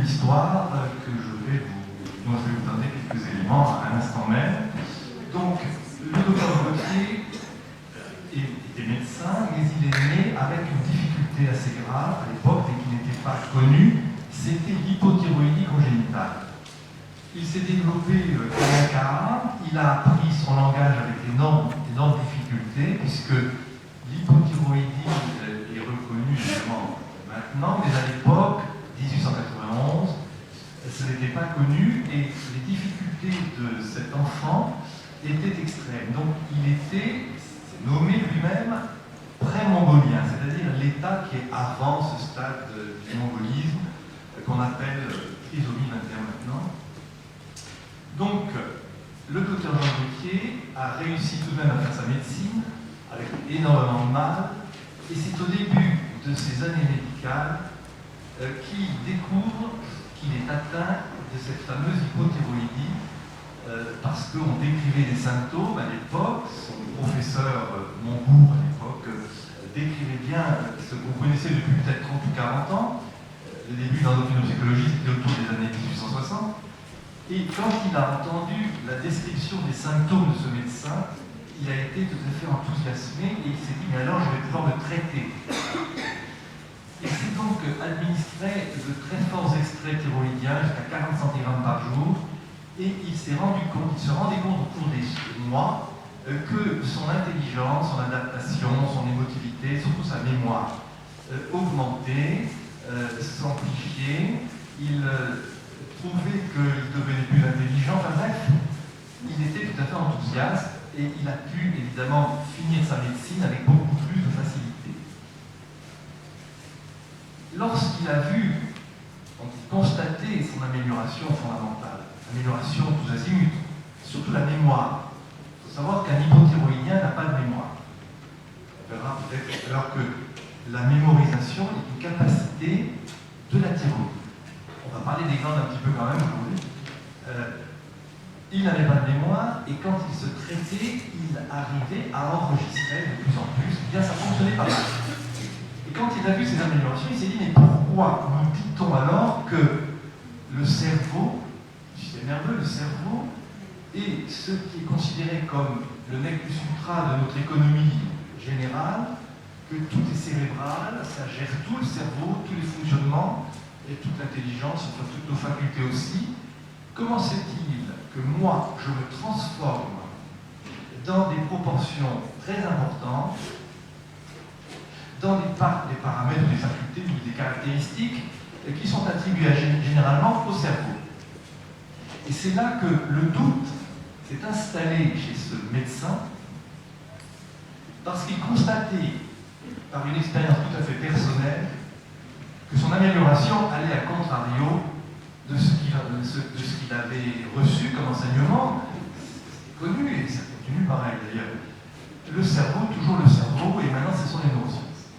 une histoire dont je vais vous donner quelques éléments à l'instant même. Donc, le docteur Gautier était médecin, mais il est né avec une difficulté assez grave à l'époque et qui n'était pas connue, c'était l'hypothyroïdie congénitale. Il s'est développé comme un cas, il a appris son langage avec d'énormes difficultés, puisque l'hypothyroïdie est reconnue évidemment maintenant, mais à l'époque, 1891, ce n'était pas connu et les difficultés de cet enfant étaient extrêmes. Donc il était nommé lui-même pré-mongolien, c'est-à-dire l'état qui est avant ce stade du mongolisme qu'on appelle trisomie 21 maintenant. Donc, le docteur Jean Gautier a réussi tout de même à faire sa médecine avec énormément de mal, et c'est au début de ses années médicales qu'il découvre qu'il est atteint de cette fameuse hypothyroïdie parce qu'on décrivait des symptômes à l'époque. Son professeur Montbourg à l'époque décrivait bien ce que vous connaissez depuis peut-être 30 ou 40 ans. Le début de l'endocrinopsychologie, c'était autour des années 1860. Et quand il a entendu la description des symptômes de ce médecin, il a été tout à fait enthousiasmé et il s'est dit, mais alors je vais pouvoir le traiter. Il s'est donc administré de très forts extraits thyroïdiens, jusqu'à 40 cg par jour, et il se rendait compte au cours des mois que son intelligence, son adaptation, son émotivité, surtout sa mémoire, augmentait, s'amplifiait. Il trouvait qu'il devenait plus intelligent. Enfin bref, il était tout à fait enthousiaste et il a pu évidemment finir sa médecine avec beaucoup plus de facilité. Lorsqu'il a vu, constaté son amélioration fondamentale, amélioration tous azimuts, surtout la mémoire. Il faut savoir qu'un hypothyroïdien n'a pas de mémoire. On verra peut-être, alors que la mémorisation est une capacité de la thyroïde. On va parler des glandes un petit peu quand même, vous voulez. Il n'avait pas de mémoire et quand il se traitait, il arrivait à enregistrer de plus en plus. Eh bien, ça fonctionnait pas mal. Et quand il a vu ces améliorations, il s'est dit, mais pourquoi nous dit-on alors que le cerveau, le système nerveux, le cerveau, est ce qui est considéré comme le nec plus ultra de notre économie générale, que tout est cérébral, ça gère tout le cerveau, tous les fonctionnements, et toute l'intelligence, enfin toutes nos facultés aussi. Comment se fait-il que moi, je me transforme dans des proportions très importantes, dans des paramètres, des facultés, des caractéristiques qui sont attribuées généralement au cerveau? Et c'est là que le doute s'est installé chez ce médecin, parce qu'il constatait, par une expérience tout à fait personnelle, que son amélioration allait à contrario de ce qu'il avait reçu comme enseignement. C'est connu et ça continue pareil d'ailleurs. Le cerveau, toujours le cerveau, et maintenant ce sont les neurosciences.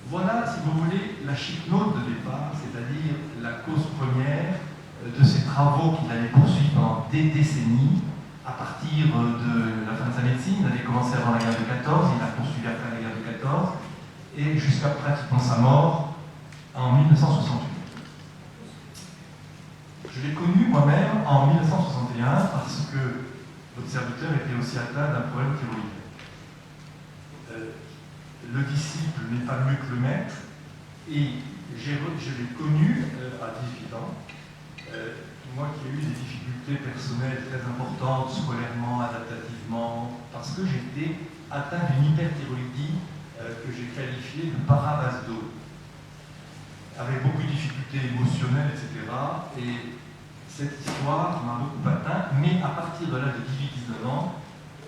Voilà, si vous voulez, la chipnote de départ, c'est-à-dire la cause première de ces travaux qu'il allait poursuivre pendant des décennies, à partir de la fin de sa médecine. Il avait commencé avant la guerre de 14, il a poursuivi après la guerre de 14, et jusqu'à pratiquement sa mort en 1968. Je l'ai connu moi-même en 1961 parce que votre serviteur était aussi atteint d'un problème thyroïdien. Le disciple n'est pas mieux que le maître, et je l'ai connu à 18 ans. Moi qui ai eu des difficultés personnelles très importantes, scolairement, adaptativement, parce que j'étais atteint d'une hyperthyroïdie que j'ai qualifiée de parabasdo, avec beaucoup de difficultés émotionnelles, etc. Et cette histoire m'a beaucoup atteint, mais à partir de l'âge de 18-19 ans,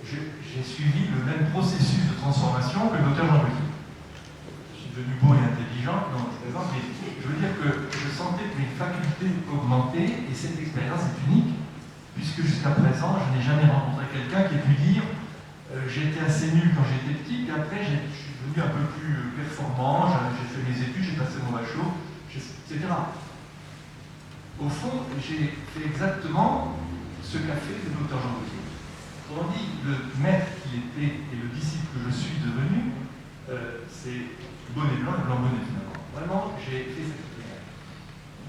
j'ai suivi le même processus de transformation que le docteur Jean Gautier. Je suis devenu beau et intelligent, non, je plaisante, mais je veux dire que je sentais que mes facultés augmentaient, et cette expérience est unique, puisque jusqu'à présent, je n'ai jamais rencontré quelqu'un qui ait pu dire j'étais assez nul quand j'étais petit, puis après je suis devenu un peu plus performant, j'ai fait mes études, j'ai passé mon bachot, etc. Au fond, j'ai fait exactement ce qu'a fait le docteur Jean Gautier. Autrement dit, le maître qu'il était et le disciple que je suis devenu, c'est bonnet blanc et blanc bonnet finalement. Vraiment, j'ai fait cette expérience.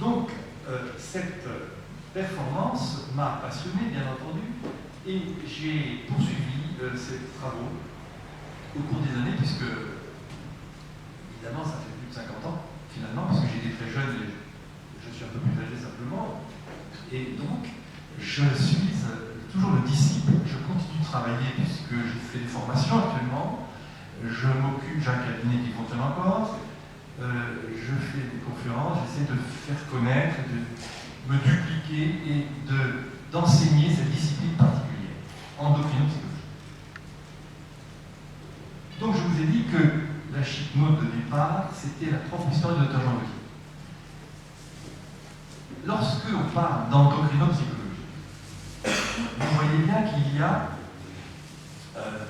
Donc, cette performance m'a passionné, bien entendu, et j'ai poursuivi ces travaux au cours des années, puisque, évidemment, ça fait plus de 50 ans, finalement, parce que j'ai été très jeune et je suis un peu plus âgé simplement. Et donc, je suis toujours le disciple, je continue de travailler puisque je fais des formations actuellement, je m'occupe, j'ai un cabinet qui fonctionne encore, je fais des conférences, j'essaie de faire connaître, de me dupliquer et d'enseigner cette discipline particulière, endocrinopsychologie. Donc je vous ai dit que la hypnose de départ, c'était la propre histoire du Dr Jean Gaultier. Lorsque on parle d'endocrinopsychologie, vous voyez bien qu'il y a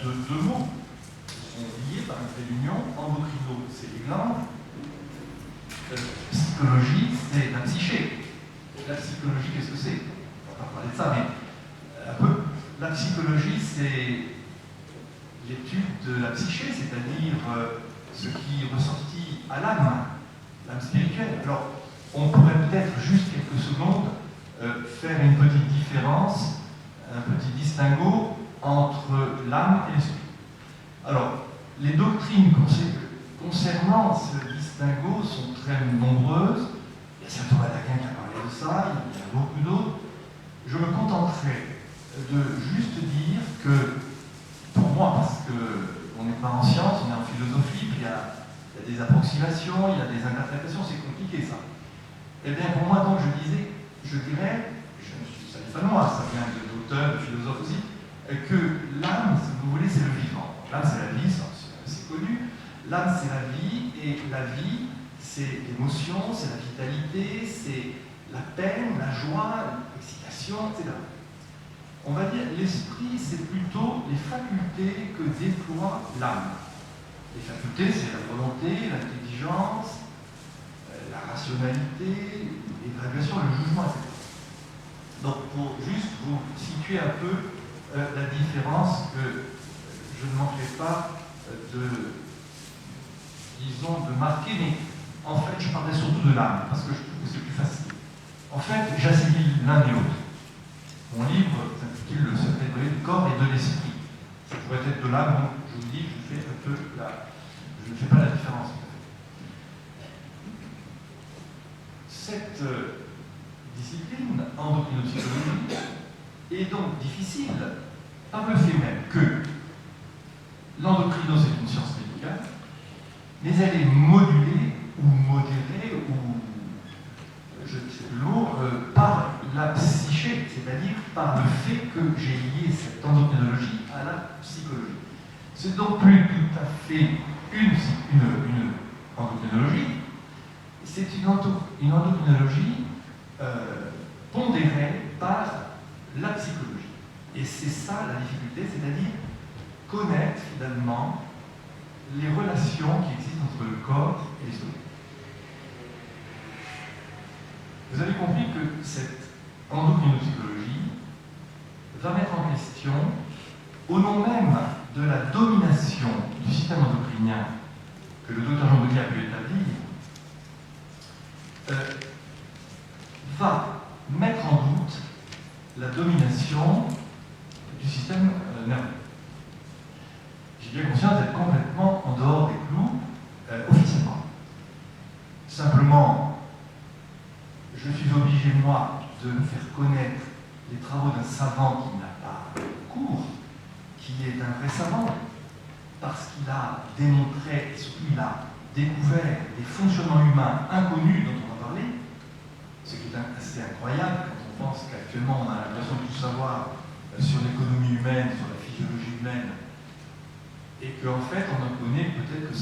deux mots qui sont liés par une trait d'union. Endocrino, c'est les glandes. Psychologie, c'est la psyché. La psychologie, qu'est-ce que c'est? On va pas parler de ça, mais un peu. La psychologie, c'est l'étude de la psyché, c'est-à-dire ce qui est ressorti à l'âme spirituelle. Alors, on pourrait peut-être juste quelques secondes faire une petite différence, un petit distinguo entre l'âme et l'esprit. Alors, les doctrines concernant ce distinguo sont très nombreuses. Il y a saint Thomas d'Aquin qui a parlé de ça, il y a beaucoup d'autres. Je me contenterai de juste dire que, pour moi, parce qu'on n'est pas en sciences, on est en philosophie, puis il y a des approximations, il y a des interprétations, c'est compliqué ça. Eh bien, pour moi, donc, je dirais, ça n'est pas moi, ça vient d'auteurs, de philosophes aussi, que l'âme, si vous voulez, c'est le vivant. L'âme, c'est la vie, c'est connu. L'âme, c'est la vie, et la vie, c'est l'émotion, c'est la vitalité, c'est la peine, la joie, l'excitation, etc. On va dire, l'esprit, c'est plutôt les facultés que déploie l'âme. Les facultés, c'est la volonté, l'intelligence, la rationalité, l'évaluation, le jugement, etc. Donc, pour juste vous situer un peu la différence, que je ne manquerai pas disons, de marquer, mais en fait, je parlerai surtout de l'âme, parce que je trouve que c'est plus facile. En fait, j'assimile l'un et l'autre. Mon livre s'intitule Le secret du corps et de l'esprit. Ça pourrait être de l'âme, donc je vous dis, je ne fais pas la différence. Cette discipline, endocrinopsychologie, est donc difficile par le fait même que l'endocrinose est une science médicale, mais elle est modulée ou modérée, ou je ne sais plus le mot, par la psyché, c'est-à-dire par le fait que j'ai lié cette endocrinologie à la psychologie. C'est donc plus tout à fait une endocrinologie, c'est une endocrinologie pondérée par la psychologie. Et c'est ça la difficulté, c'est-à-dire connaître finalement les relations qui existent entre le corps et l'esprit. Vous avez compris que cette endocrinopsychologie va mettre en question, au nom même de la domination du système endocrinien que le docteur Jean Gaultier a pu établir, va mettre en doute la domination du système nerveux. J'ai bien conscience d'être complètement en dehors des clous officiellement. Simplement, je suis obligé, moi, de me faire connaître les travaux d'un savant qui n'a pas cours, qui est un vrai savant, parce qu'il a démontré, et surtout il a découvert des fonctionnements humains inconnus dont on va parler, ce qui est assez incroyable quand on pense qu'actuellement on a l'impression de tout savoir sur l'économie humaine, sur la physiologie humaine, et qu'en fait on en connaît peut-être que 5%.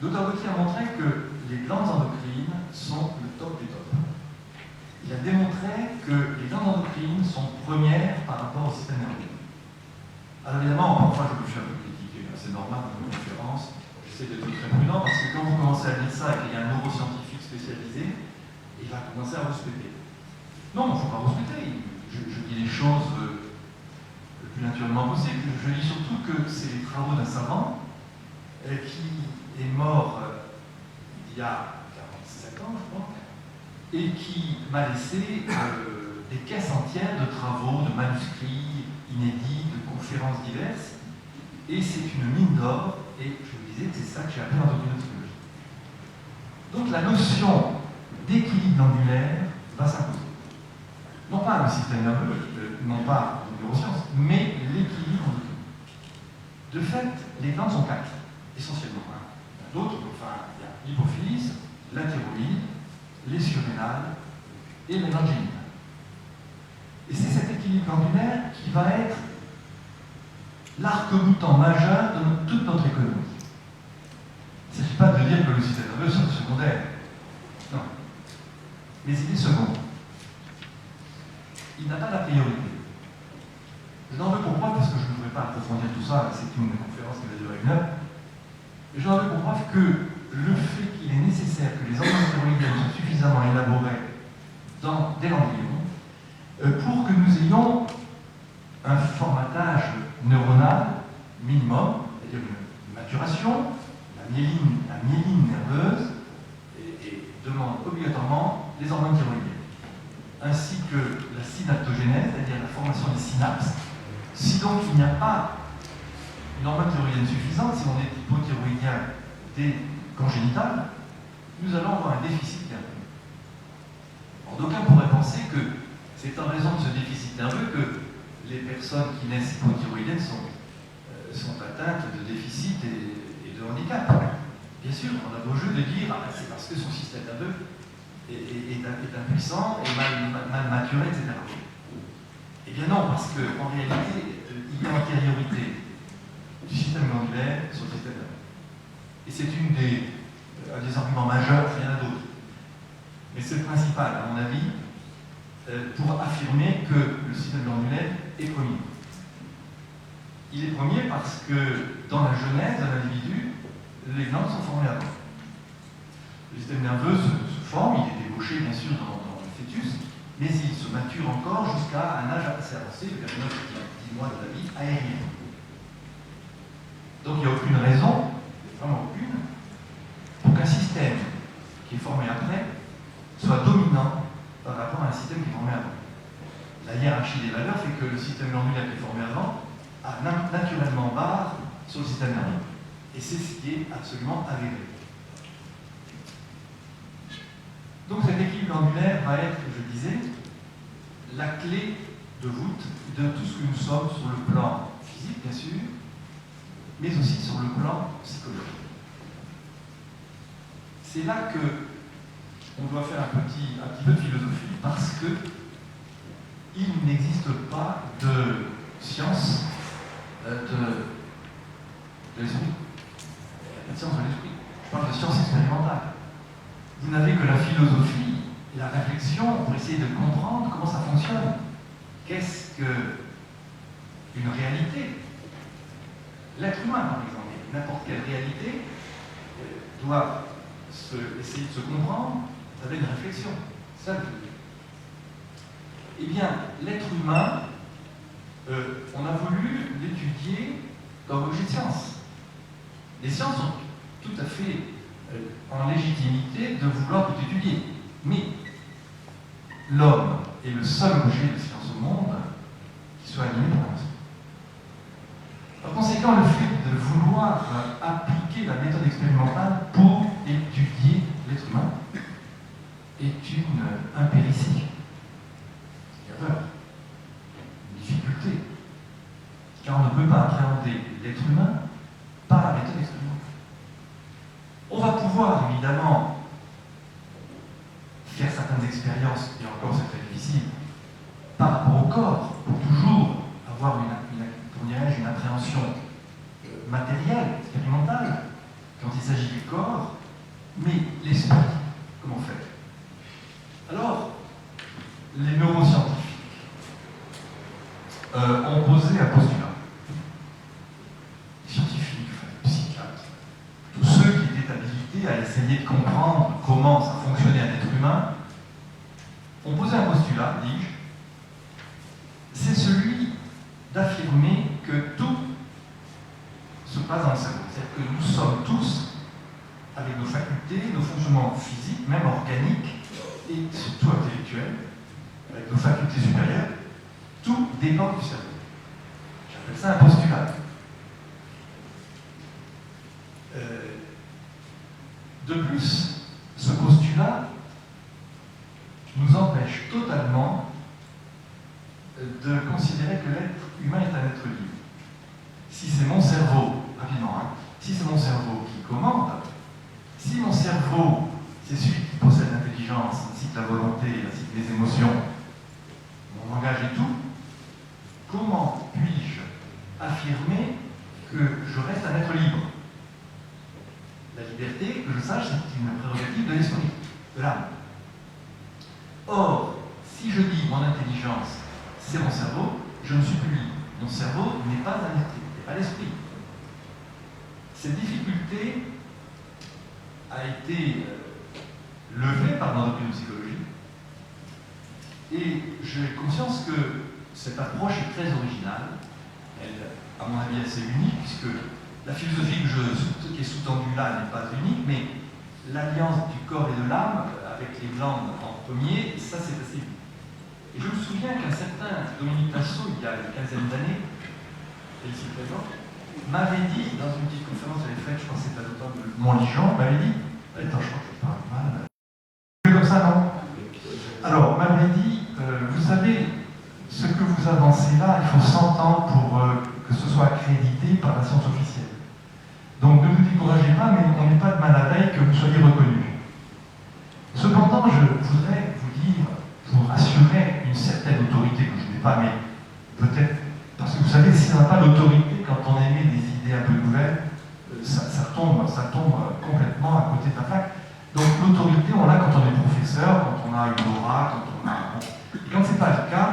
Dr Gaultier a montré que les glandes endocrines sont le top du top. Il a démontré que les glandes endocrines sont premières par rapport au système nerveux. Alors évidemment, parfois je me suis un peu critiqué, c'est normal dans une conférence, j'essaie d'être très prudent parce que quand vous commencez à dire ça et qu'il y a un neuroscientifique spécialisé, il va commencer à respecter. Non, il ne faut pas respecter, je dis les choses le plus naturellement possible. Je dis surtout que c'est les travaux d'un savant qui est mort il y a 47 ans, je crois, et qui m'a laissé des caisses entières de travaux, de manuscrits inédits, de conférences diverses, et c'est une mine d'or, et je vous disais que c'est ça que j'ai appris en endocrinologie. Donc la notion d'équilibre angulaire va s'imposer. Non pas le système nerveux, non pas les neurosciences, mais l'équilibre endocrinien. De fait, les glandes sont quatre, essentiellement. Il y a d'autres, enfin, il y a l'hypophyse, la thyroïde, les surrénales et les glandes génitales. Et c'est cet équilibre glandulaire qui va être l'arc-boutant majeur de toute notre économie. Il ne s'agit pas de dire que le système nerveux soit secondaire. Non. Mais il est second. Il n'a pas la priorité. Je n'en veux pour preuve, parce que je ne voudrais pas approfondir tout ça, c'est une conférence qui va durer 1 heure, mais je n'en veux pour preuve que le fait qu'il est nécessaire que les hormones thyroïdiennes soient suffisamment élaborées dès l'embryon pour que nous ayons un formatage neuronal minimum, c'est-à-dire une maturation, la myéline nerveuse, et demande obligatoirement les hormones thyroïdiennes, ainsi que la synaptogénèse, c'est-à-dire la formation des synapses. Si donc il n'y a pas une hormone thyroïdienne suffisante, si on est hypothyroïdien dès congénital, nous allons avoir un déficit nerveux. Alors, d'aucuns pourraient penser que c'est en raison de ce déficit nerveux que les personnes qui naissent hypothyroïdiennes sont atteintes de déficit et de handicap. Bien sûr, on a beau jeu de dire c'est parce que son système nerveux est impuissant et mal maturé, etc. Eh bien non, parce qu'en réalité, il y a antériorité du système glandulaire sur le système nerveux. Et c'est un des arguments majeurs, il y en a d'autres. Mais c'est le principal, à mon avis, pour affirmer que le système glandulaire est premier. Il est premier parce que dans la genèse de l'individu, les glandes sont formées avant. Le système nerveux se forme, il est ébauché bien sûr dans le fœtus, mais il se mature encore jusqu'à un âge assez avancé, vers 9-10 mois de la vie aérienne. Donc il n'y a aucune raison, vraiment aucune, pour qu'un système qui est formé après soit dominant par rapport à un système qui est formé avant. La hiérarchie des valeurs fait que le système glandulaire qui est formé avant a naturellement barre sur le système nerveux. Et c'est ce qui est absolument avéré. Donc cet équilibre glandulaire va être, je disais, la clé de voûte de tout ce que nous sommes sur le plan physique, bien sûr, mais aussi sur le plan psychologique. C'est là que on doit faire un petit peu de philosophie, parce que il n'existe pas de science de l'esprit. Il n'y a pas de science de l'esprit. Je parle de science expérimentale. Vous n'avez que la philosophie et la réflexion pour essayer de comprendre comment ça fonctionne. Qu'est-ce qu'une réalité? L'être humain, par exemple, n'importe quelle réalité doit essayer de se comprendre avec une réflexion. Ça, eh bien, l'être humain, on a voulu l'étudier comme objet de science. Les sciences sont tout à fait en légitimité de vouloir tout étudier. Mais l'homme est le seul objet de science au monde qui soit animé par l'esprit. Par conséquent, le fait de vouloir appliquer la méthode expérimentale pour étudier l'être humain est une impéritie, une erreur, une difficulté, car on ne peut pas appréhender l'être humain par la méthode expérimentale. On va pouvoir évidemment faire certaines expériences, et encore c'est très difficile, par rapport au corps, pour toujours avoir une appréhension matérielle, expérimentale, quand il s'agit du corps, mais l'esprit, comment faire? Alors, les neuroscientifiques ont posé un postulat. Les scientifiques, les psychiatres, tous ceux qui étaient habilités à essayer de comprendre comment ça fonctionnait un être humain, ont posé un postulat, dis-je, c'est celui d'affirmer que tout se passe dans le cerveau. C'est-à-dire que nous sommes tous avec nos facultés, nos fonctionnements physiques, même organiques, et surtout intellectuels, avec nos facultés supérieures, tout dépend du cerveau. J'appelle ça un postulat. De plus, ce postulat nous empêche totalement de considérer que l'être humain est un être libre. Si c'est mon cerveau, rapidement, si c'est mon cerveau qui commande, si mon cerveau, c'est celui qui possède l'intelligence, ainsi que la volonté, ainsi que les émotions, mon langage et tout, comment puis-je affirmer que je reste un être libre? La liberté, que je sache, c'est une prérogative de l'esprit, de l'âme. Or, si je dis mon intelligence, c'est mon cerveau, je ne suis plus libre. Mon cerveau n'est pas un esprit, n'est pas l'esprit. Cette difficulté a été levée par notre psychologie, et j'ai conscience que cette approche est très originale. Elle, à mon avis, assez unique, puisque la philosophie qui est sous-tendue là n'est pas unique, mais l'alliance du corps et de l'âme, avec les glandes en premier, ça c'est assez unique. Et je me souviens qu'un certain Dominique Nassau, il y a une quinzaine d'années, ici présent, m'avait dit, dans une petite conférence que j'avais faite, je pense que c'est à l'automne de Montligeon, m'avait dit, attends, je crois que je parle mal. Comme ça, non? Alors, m'avait dit, vous savez, ce que vous avancez là, il faut 100 ans pour que ce soit accrédité par la science officielle. Donc ne vous découragez pas, mais on n'est pas de mal à veille que vous soyez reconnu. Cependant, je voudrais vous dire, pour assurer une certaine autorité que je n'ai pas, mais peut-être, parce que vous savez, si on n'a pas l'autorité, quand on émet des idées un peu nouvelles, ça tombe complètement à côté de la plaque. Donc l'autorité, on l'a quand on est professeur, quand on a une aura, quand on a... Et quand ce n'est pas le cas,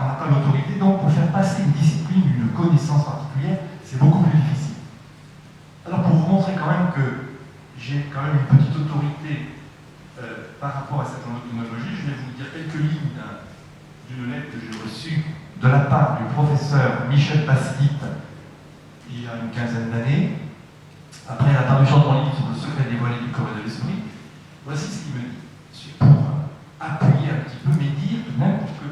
on n'a pas l'autorité, donc pour faire passer une discipline, une connaissance particulière, c'est beaucoup plus difficile. Alors pour vous montrer quand même que j'ai quand même une petite autorité par rapport à cette endocrinologie, je vais vous dire quelques lignes d'une lettre que j'ai reçue de la part du professeur Michel Pasquit il y a une quinzaine d'années, après la parution de mon livre sur le secret dévoilé du corps et de l'esprit. Voici ce qu'il me dit. C'est pour appuyer un petit peu, mais dire tout de même pour que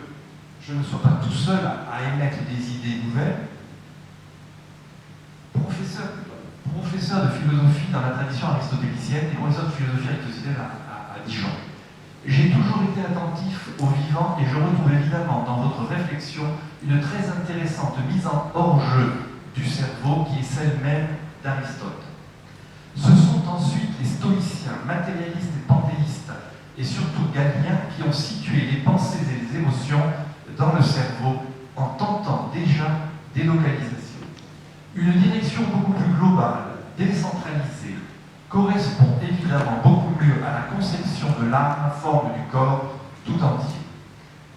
je ne sois pas tout seul à émettre des idées nouvelles. Professeur de philosophie dans la tradition aristotélicienne et professeur de philosophie aristotélicienne à Dijon. J'ai toujours été attentif au vivant et je retrouve évidemment dans votre réflexion une très intéressante mise en hors-jeu du cerveau qui est celle même d'Aristote. Ce sont ensuite les stoïciens, matérialistes et panthéistes, et surtout Galien, qui ont situé les pensées et les émotions dans le cerveau en tentant déjà des localisations. Une direction beaucoup plus globale, décentralisée, correspond évidemment beaucoup mieux à la conception de l'âme, forme du corps tout entier.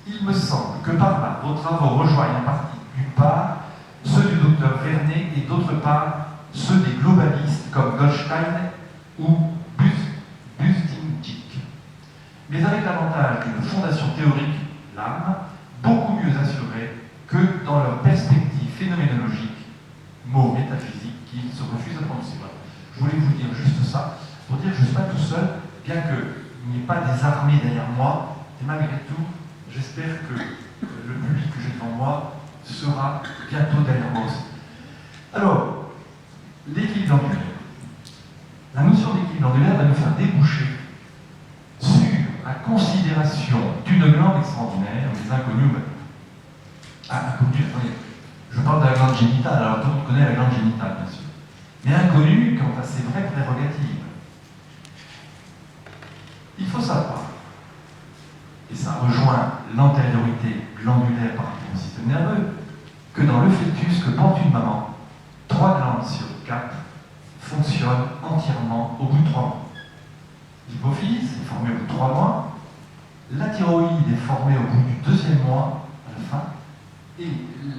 Il me semble que par là, vos travaux rejoignent en partie, d'une part, ceux du docteur Vernet et d'autre part, ceux des globalistes comme Goldstein ou Buzdingyk, mais avec l'avantage d'une fondation théorique, l'âme, beaucoup mieux assurée que dans leur perspective phénoménologique, mot métaphysique qu'ils se refusent à prononcer. Je voulais vous dire juste ça, pour dire que je ne suis pas tout seul, bien qu'il n'y ait pas des armées derrière moi, et malgré tout, j'espère que le public que j'ai devant moi sera bientôt derrière moi aussi. Alors, l'équilibre angulaire. La notion d'équilibre angulaire va nous faire déboucher sur la considération d'une glande extraordinaire, les inconnus. Attendez, je parle de la glande génitale, alors tout le monde connaît la glande génitale, bien sûr. Mais inconnue quant à ses vraies prérogatives. Il faut savoir, et ça rejoint l'antériorité glandulaire par rapport au système nerveux, que dans le fœtus que porte une maman, 3 glandes sur 4 fonctionnent entièrement au bout de 3 mois. L'hypophyse est formée au bout de 3 mois, la thyroïde est formée au bout du 2e mois, à la fin, et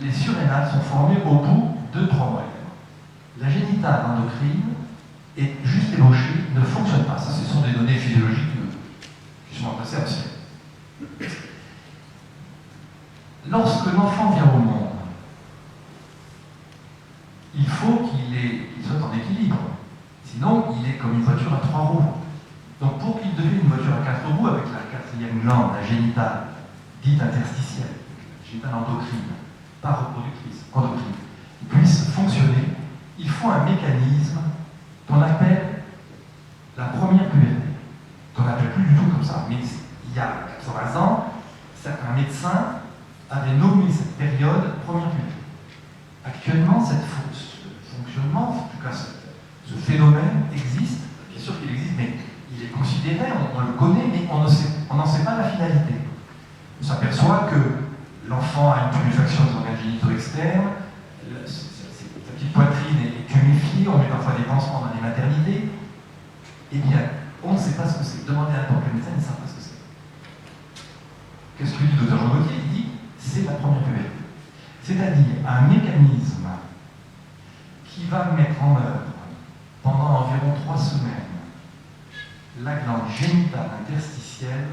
les surrénales sont formées au bout de 3 mois également. La génitale endocrine est juste ébauchée, ne fonctionne pas. Ça, ce sont des données physiologiques qui sont passées à ciel. Lorsque l'enfant vient au monde, il faut qu'il soit en équilibre. Sinon, il est comme une voiture à 3 3 roues. Donc pour qu'il devienne une voiture à 4 roues avec la 4e glande, la génitale, dite interstitielle, génitale endocrine, pas reproductrice, endocrine, puisse fonctionner, il faut un mécanisme qu'on appelle la première puberté. Qu'on n'appelle plus du tout comme ça. Mais il y a 80 ans, certains médecins avaient nommé cette période première puberté. Actuellement, ce fonctionnement, en tout cas ce phénomène existe, bien sûr qu'il existe, mais il est considéré, on le connaît, mais on n'en sait pas la finalité. On s'aperçoit que l'enfant a une tuméfaction des organes génitaux externes, sa petite poitrine est tuméfiée, on met parfois des pansements dans les maternités. Eh bien, on ne sait pas ce que c'est. Demandez à n'importe quel médecin, ils ne savent pas ce que c'est. Qu'est-ce que dit le docteur Jean Gauthier? Il dit c'est la première puberté. C'est-à-dire un mécanisme qui va mettre en œuvre pendant environ 3 semaines la glande génitale interstitielle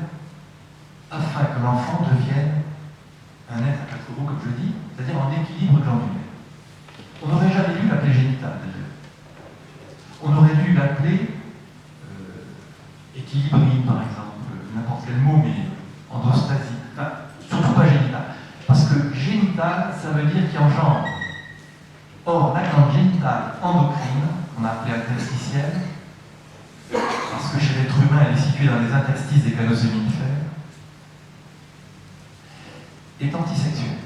afin que l'enfant devienne un être à 4 roues, comme je dis, c'est-à-dire en équilibre glandulaire. On n'aurait jamais dû l'appeler génitale d'ailleurs. On aurait dû l'appeler équilibrine par exemple, n'importe quel mot, mais endostasie, enfin, surtout pas génitale. Parce que génitale, ça veut dire qui engendre. Or, la glande génitale endocrine, qu'on a appelée interstitielle, parce que chez l'être humain, elle est située dans les interstices des canaux séminifères, est antisexuelle.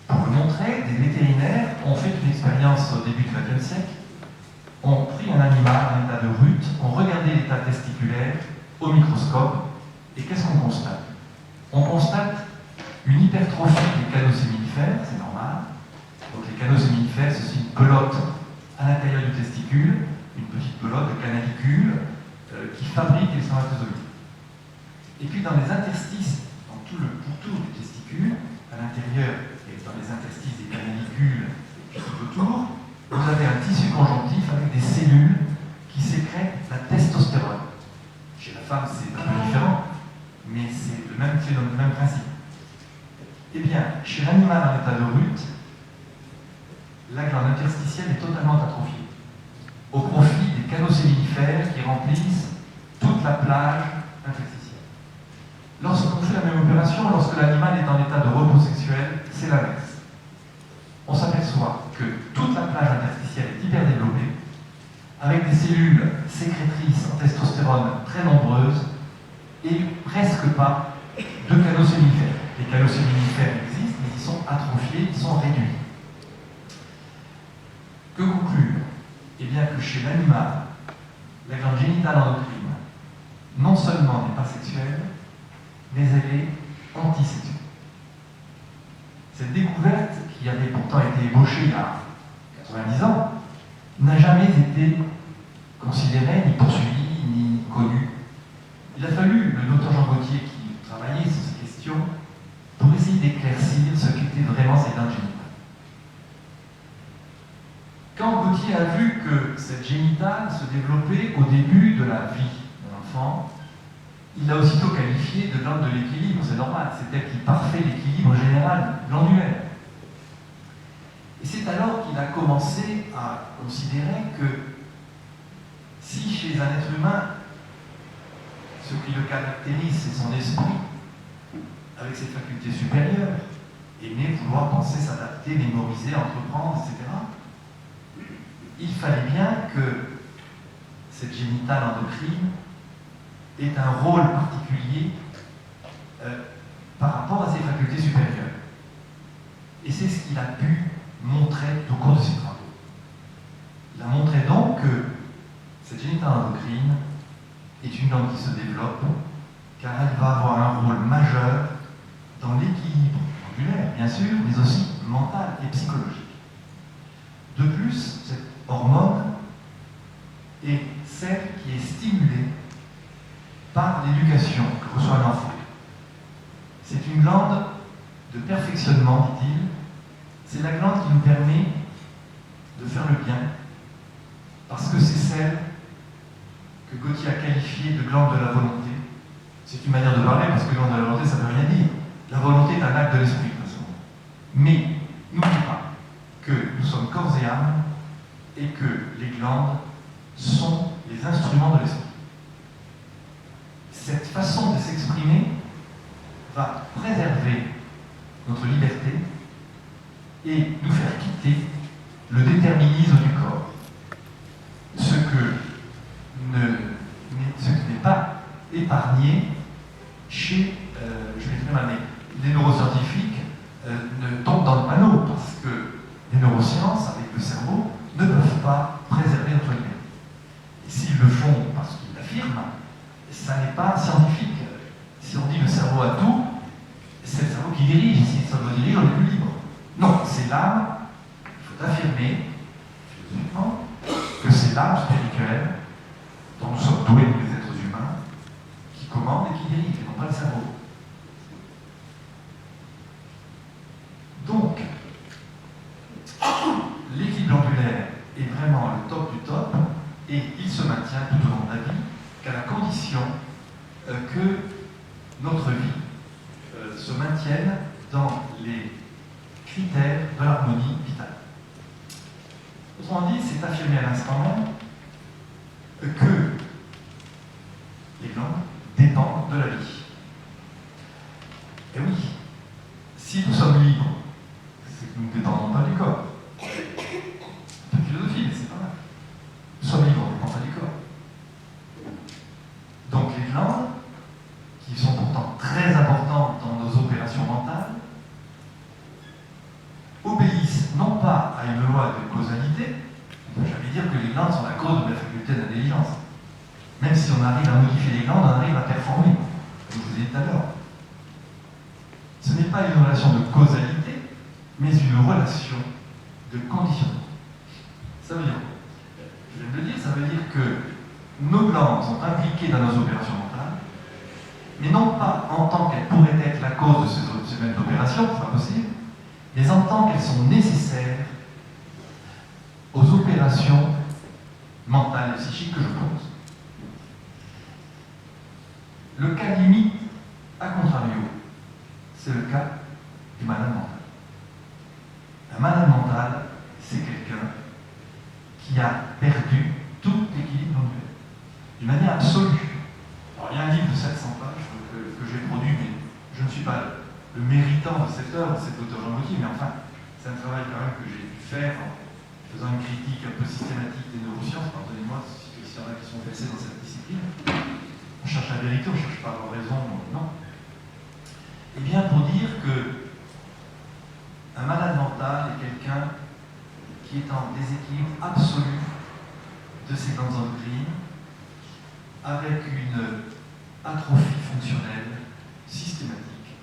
Pour le montrer, des vétérinaires ont fait une expérience au début du XXe siècle, ont pris un animal en état de rut, ont regardé l'état testiculaire au microscope, et qu'est-ce qu'on constate? On constate une hypertrophie des canaux séminifères, c'est normal. Donc les canaux séminifères, c'est une pelote à l'intérieur du testicule, une petite pelote de canalicule qui fabrique les spermatozoïdes. Et puis dans les interstices, dans tout le pourtour du testicule, à l'intérieur et dans les interstices des canalicules et tout autour, vous avez un tissu conjonctif avec des cellules qui sécrètent la testostérone. Chez la femme, c'est un peu différent, mais c'est le même phénomène, le même principe. Eh bien, chez l'animal en état de rut, la glande interstitielle est totalement atrophiée, au profit des canaux séminifères qui remplissent toute la plage interstitielle. Lorsqu'on fait la même opération, lorsque l'animal est en état de repos sexuel, c'est l'inverse. On s'aperçoit que toute la plage interstitielle est hyper développée, avec des cellules sécrétrices en testostérone très nombreuses et presque pas de canaux séminifères. Les canaux séminifères existent, mais ils sont atrophiés, ils sont réduits. Que conclure? Eh bien que chez l'animal, la glande génitale endocrine, non seulement n'est pas sexuelle, mais elle est antisexuelle. Cette découverte, qui avait pourtant été ébauchée il y a 90 ans, n'a jamais été considérée, ni poursuivie, ni connue. Il a fallu le docteur Jean Gauthier qui travaillait sur ces questions pour essayer d'éclaircir ce qu'était vraiment cette glande génitale. Quand Gauthier a vu que cette génitale se développait au début de la vie de l'enfant, il l'a aussitôt qualifiée de glande de l'équilibre, c'est normal, c'est elle qui parfait l'équilibre général glandulaire. Et c'est alors qu'il a commencé à considérer que si chez un être humain, ce qui le caractérise, c'est son esprit, avec ses facultés supérieures, aimer, vouloir, penser, s'adapter, mémoriser, entreprendre, etc., il fallait bien que cette génitale endocrine ait un rôle particulier par rapport à ses facultés supérieures. Et c'est ce qu'il a pu montrer au cours de ses travaux. Il a montré donc que cette génitale endocrine est une glande qui se développe car elle va avoir un rôle majeur dans l'équilibre glandulaire, bien sûr, mais aussi mental et psychologique. De plus, cette hormone est celle qui est stimulée par l'éducation que reçoit l'enfant. C'est une glande de perfectionnement, dit-il. C'est la glande qui nous permet de faire le bien, parce que c'est celle que Gauthier a qualifiée de glande de la volonté. C'est une manière de parler, parce que glande de la volonté, ça ne veut rien dire. La volonté est un acte de l'esprit, de toute façon. Mais n'oubliez pas que nous sommes corps et âme, et que les glandes sont instrument de l'esprit. Cette façon de s'exprimer va préserver notre liberté et nous faire quitter le déterminisme du corps. Ce qui n'est pas épargné chez, je vais dire mal, mais les neuroscientifiques ne tombent dans le panneau parce que les neurosciences, avec le cerveau, ne peuvent pas préserver notre liberté. Et s'ils le font parce qu'ils l'affirment, ça n'est pas scientifique. Si on dit le cerveau a tout, c'est le cerveau qui dirige. Si le cerveau dirige, on est plus libre. Non, c'est l'âme. Il faut affirmer, philosophiquement, que c'est l'âme spirituelle dont nous sommes doués, les êtres humains, qui commande et qui dirige, et non pas le cerveau. Donc, l'équilibre angulaire est vraiment le top du top, et il se maintient tout au long de la vie, qu'à la condition que notre vie se maintienne dans les critères de l'harmonie vitale. Autrement dit, c'est affirmé à l'instant même que les glandes dépendent de la vie. Et oui, si nous sommes libres, c'est que nous ne dépendons pas du corps. C'est une philosophie, mais c'est pas mal. Nous sommes libres, on ne dépend pas du corps. Donc les glandes, qui sont pourtant très importantes dans nos opérations mentales, obéissent non pas à une loi de causalité, on ne peut jamais dire que les glandes sont la cause de la faculté d'intelligence. Même si on arrive à modifier les glandes, on arrive à performer, comme je vous ai dit tout à l'heure. Ce n'est pas une relation de causalité, mais une relation de conditionnement. Ça veut dire, je viens de le dire, ça veut dire que nos glandes sont impliquées dans nos opérations mentales, mais non pas en tant qu'elles pourraient être la cause de ces mêmes opérations, c'est pas possible, mais en tant qu'elles sont nécessaires aux opérations mentales et psychiques que je pose. Le cas limite, à contrario, c'est le cas du malade mental. Un malade mental, c'est quelqu'un qui a perdu tout équilibre mental, d'une manière absolue. Alors, il y a un livre de 700 pages que j'ai produit, mais je ne suis pas le méritant de cette œuvre, c'est l'auteur Jean Gaultier, mais enfin, c'est un travail quand même que j'ai dû faire en faisant une critique un peu systématique des neurosciences. Pardonnez-moi s'il y en a qui sont versés dans cette discipline. On cherche la vérité, on ne cherche pas la raison, non. Eh bien, pour dire que un malade mental est quelqu'un qui est en déséquilibre absolu de ses glandes endocrines, avec une atrophie fonctionnelle systématique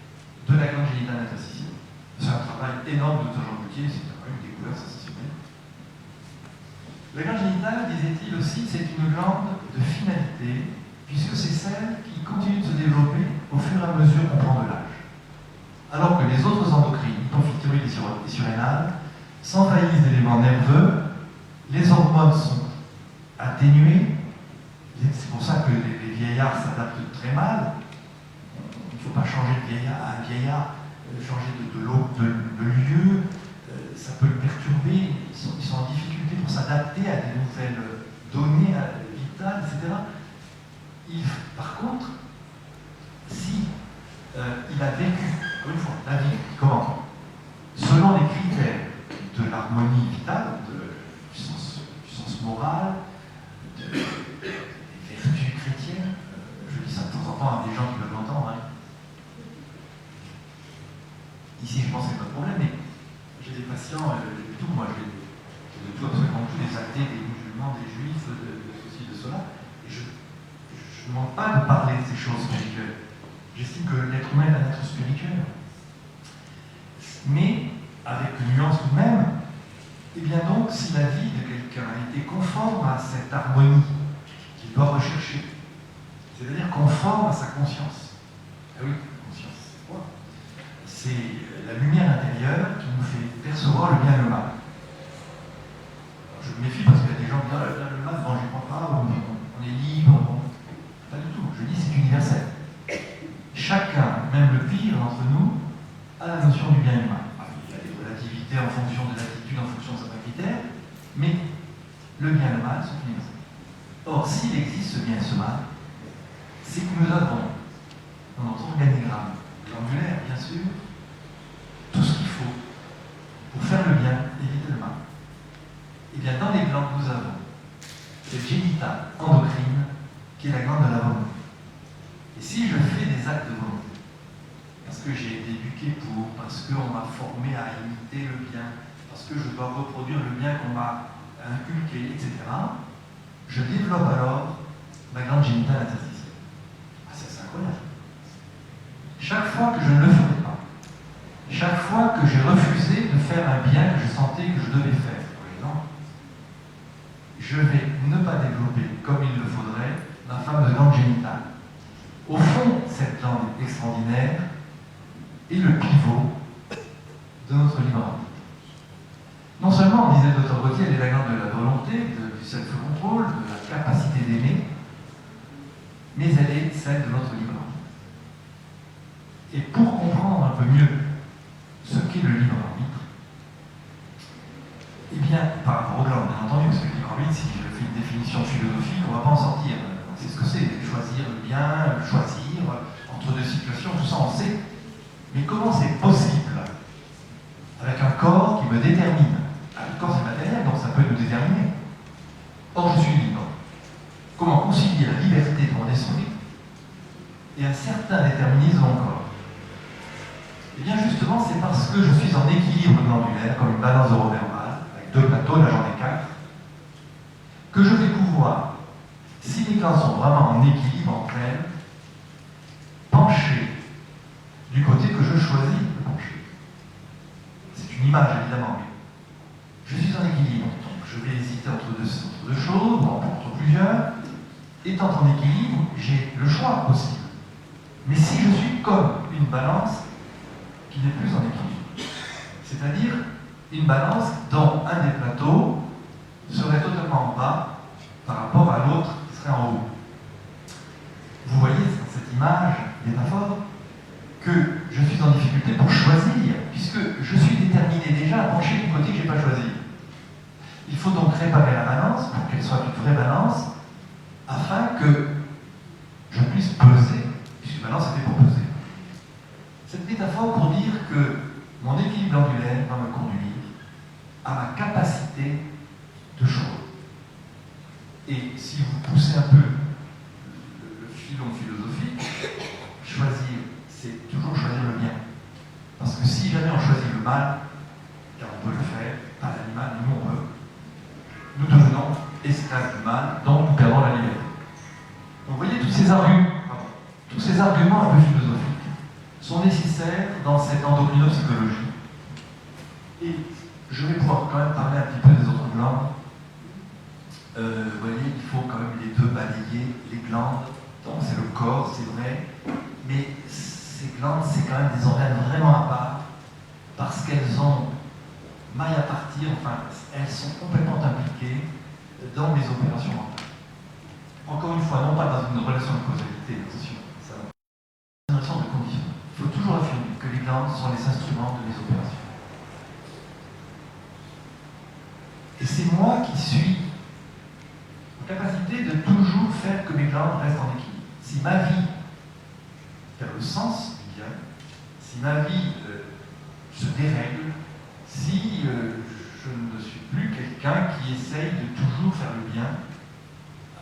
de la glande génitale interstitielle. C'est un travail énorme de Jean Gaultier, c'est quand même une découverte sensationnelle. La glande génitale, disait-il aussi, c'est une glande de finalité, puisque c'est celle qui continue de se développer au fur et à mesure qu'on prend de l'âge. Alors que les autres endocrines, hypophythyroïdes et surrénales, s'envahissent d'éléments nerveux, les hormones sont atténuées. C'est pour ça que les vieillards s'adaptent très mal. Il ne faut pas changer de vieillard à un vieillard, changer de lieu, ça peut le perturber. Ils sont en difficulté pour s'adapter à des nouvelles données vitales, etc. Par contre, si il a vécu, une fois, la vie, comment? Selon les critères de l'harmonie vitale, du sens moral, des vertus chrétiennes, je dis ça de temps en temps à des gens qui veulent l'entendre. Hein. Ici, je pense que c'est pas de problème, mais j'ai des patients, j'ai de tout, moi, j'ai de tout, absolument tous des athées, des musulmans, des juifs, de ceci, de cela, et je ne demande pas de parler de ces choses spirituelles. J'estime que l'être humain est un être spirituel. Mais, avec une nuance tout de même, et bien donc, si la vie de quelqu'un a été conforme à cette harmonie qu'il doit rechercher, c'est-à-dire conforme à sa conscience. Ah oui, la conscience, c'est quoi? C'est la lumière intérieure qui nous fait percevoir le bien et le mal. Alors, je me méfie parce qu'il y a des gens qui disent le mal, bon, je ne crois pas, on est libre. Bon. Pas du tout. Je dis c'est universel. Chacun, même le pire d'entre nous, a la notion du bien et du mal. Il y a des relativités en fonction de l'attitude, en fonction de certains critères, mais le bien et le mal sont universels. Or, s'il existe ce bien et ce mal, c'est que nous avons dans notre organigramme glandulaire, bien sûr, tout ce qu'il faut pour faire le bien et éviter le mal. Et bien, dans les glandes, nous avons cette génitale endocrine qui est la glande de la volonté. Et si je fais des actes de volonté, parce que j'ai été éduqué pour, parce qu'on m'a formé à imiter le bien, parce que je dois reproduire le bien qu'on m'a inculqué, etc., je développe alors ma glande génitale interstitielle. Ah, ça, c'est incroyable. Chaque fois que je ne le ferai pas, chaque fois que j'ai refusé de faire un bien que je sentais que je devais faire, par exemple, je vais ne pas développer comme il le faudrait ma fameuse glande génitale. Au fond, cette glande extraordinaire est le pivot de notre libre arbitre. Non seulement, disait le Dr Gauthier, elle est la glande de la volonté, du self-control, de la capacité d'aimer, mais elle est celle de notre libre arbitre. Et pour comprendre un peu mieux ce qu'est le libre arbitre, eh bien, par rapport aux glandes, bien entendu, parce que le libre arbitre, si je fais une définition philosophique, on ne va pas en sortir. On sait ce que c'est, choisir le bien, choisir entre deux situations, tout ça on sait. Mais comment c'est possible avec un corps qui me détermine? Le corps c'est matériel, donc ça peut nous déterminer. Or je suis libre. Comment concilier la liberté de mon esprit et un certain déterminisme de mon corps? Eh bien justement, c'est parce que je suis en équilibre glandulaire, comme une balance oroverbale, avec deux plateaux, là j'en ai 4, que je vais pouvoir, si les glandes sont vraiment en équilibre entre elles, pencher du côté que je choisis de pencher. C'est une image évidemment, mais je suis en équilibre, donc je vais hésiter entre deux choses, ou entre plusieurs. Étant en équilibre, j'ai le choix possible. Mais si je suis comme une balance qui n'est plus en équilibre, c'est-à-dire une balance dont un des plateaux serait totalement en bas par rapport à l'autre qui serait en haut. Vous voyez dans cette image métaphore que je suis en difficulté pour choisir, puisque je suis déterminé déjà à pencher du côté que je n'ai pas choisi. Il faut donc réparer la balance pour qu'elle soit une vraie balance, afin que je puisse peser, puisque la balance était pour peser. Cette métaphore pour dire que mon équilibre glandulaire va me conduire à ma capacité de choix. Et si vous poussez un peu le filon philosophique, choisir, c'est toujours choisir le bien. Parce que si jamais on choisit le mal, car on peut le faire, pas l'animal, nous on peut, nous devenons esclaves du mal, donc nous perdons la liberté. Donc vous voyez, tous ces arguments un peu philosophiques sont nécessaires dans cette endocrinopsychologie. Et je vais pouvoir quand même parler un petit peu des autres glandes. Vous voyez, il faut quand même les deux balayer, les glandes. Donc c'est le corps, c'est vrai, mais ces glandes, c'est quand même des organes vraiment à part, parce qu'elles ont maille à partir, enfin, elles sont complètement impliquées dans les opérations mentales. Encore une fois, non pas dans une relation de causalité, attention, ça va. Une relation de condition. Il faut toujours affirmer que les glandes sont les instruments de mes opérations. Et c'est moi qui suis en capacité de toujours faire que mes glandes restent en équilibre. Si ma vie perd le sens du bien, si ma vie se dérègle, si je ne suis plus quelqu'un qui essaye de toujours faire le bien,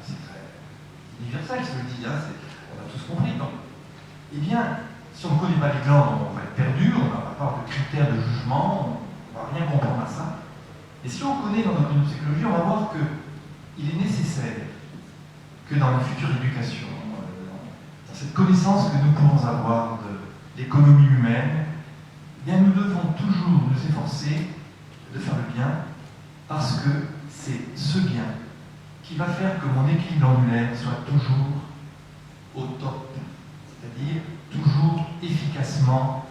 c'est très universel ce que je dis, on a tous compris. Donc, eh bien, si on ne connaît pas les glandes, on va être perdu, on va avoir de critères de jugement, on ne va rien comprendre à ça. Et si on connaît dans notre psychologie, on va voir qu'il est nécessaire que dans la future éducation, dans cette connaissance que nous pourrons avoir de l'économie humaine, eh bien, nous devons toujours nous efforcer de faire le bien, parce que c'est ce bien qui va faire que mon équilibre glandulaire soit toujours au top, c'est-à-dire toujours efficacement,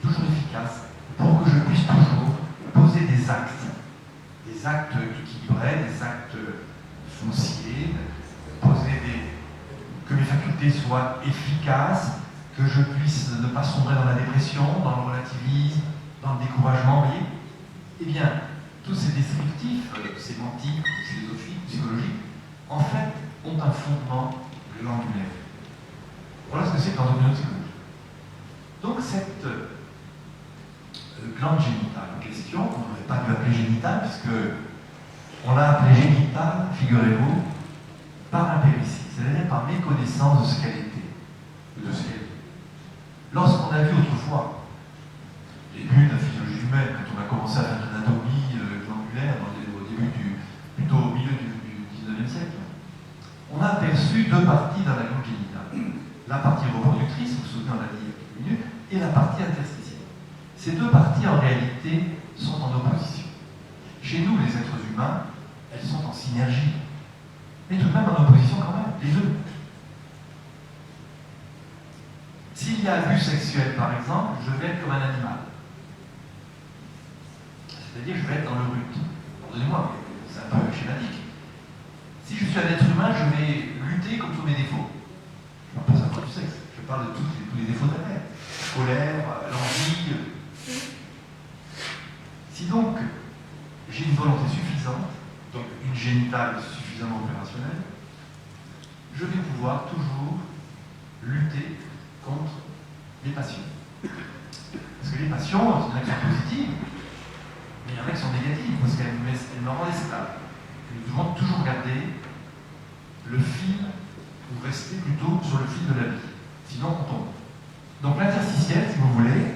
toujours efficace, pour que je puisse toujours poser des actes équilibrés, des actes fonciers, que mes facultés soient efficaces, que je puisse ne pas sombrer dans la dépression, dans le relativisme, dans le découragement, vous voyez. Eh bien, tous ces descriptifs sémantiques, philosophiques, psychologiques, en fait, ont un fondement glandulaire. Voilà ce que c'est l'endocrinologie. Donc cette glande génitale en question, on n'aurait pas dû appeler génitale, puisque on l'a appelée génitale, figurez-vous, par impéritie, c'est-à-dire par méconnaissance de ce qu'elle était, de ce qu'elle est. Lorsqu'on a vu autrefois les buts de la physiologie humaine, quand on a commencé à faire de l'anatomie glandulaire plutôt au milieu du XIXe siècle, on a aperçu deux parties dans la glande génitale. La partie reproductrice, vous vous souvenez, on l'a dit il y a quelques minutes, et la partie interstitielle. Ces deux parties, en réalité, sont en opposition. Chez nous, les êtres humains, elles sont en synergie, mais tout de même en opposition quand même, les deux. S'il y a abus sexuel, par exemple, je vais être comme un animal. C'est-à-dire, je vais être dans le brut. Pardonnez-moi, mais c'est un peu schématique. Si je suis un être humain, je vais lutter contre tous mes défauts. Je ne parle pas simplement du sexe, je parle de tous les défauts de la mère. Colère, l'envie. Si donc j'ai une volonté suffisante, donc une génitale suffisamment opérationnelle, je vais pouvoir toujours lutter contre les passions. Parce que les passions, il y en a qui sont positives, mais il y en a qui sont négatives, parce qu'elles me rendent stable. Nous devons toujours garder le fil, ou rester plutôt sur le fil de la vie. Sinon, on tombe. Donc l'interstitiel, si vous voulez,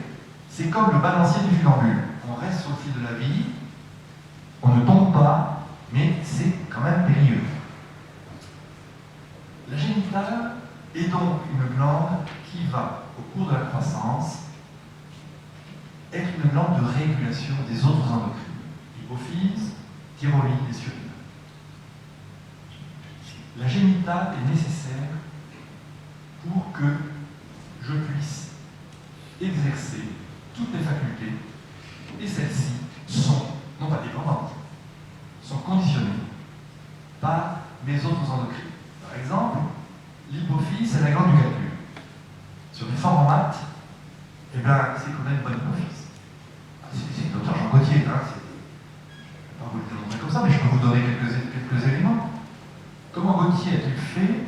c'est comme le balancier du funambule. On reste sur le fil de la vie, on ne tombe pas, mais c'est quand même périlleux. La génitale est donc une glande qui va, au cours de la croissance, être une glande de régulation des autres endocrines. Hypophyse, thyroïde et surrénale. La génitale est nécessaire pour que je puisse exercer toutes les facultés, et celles-ci sont, non pas dépendantes, sont conditionnées par mes autres endocrines. Par exemple, l'hypophyse, c'est la glande du calcul. Sur des formes en maths, eh bien, c'est qu'on a une bonne hypophyse. C'est le docteur Jean Gauthier, hein, je ne vais pas vous le démontrer comme ça, mais je peux vous donner quelques éléments. Comment Gauthier a-t-il fait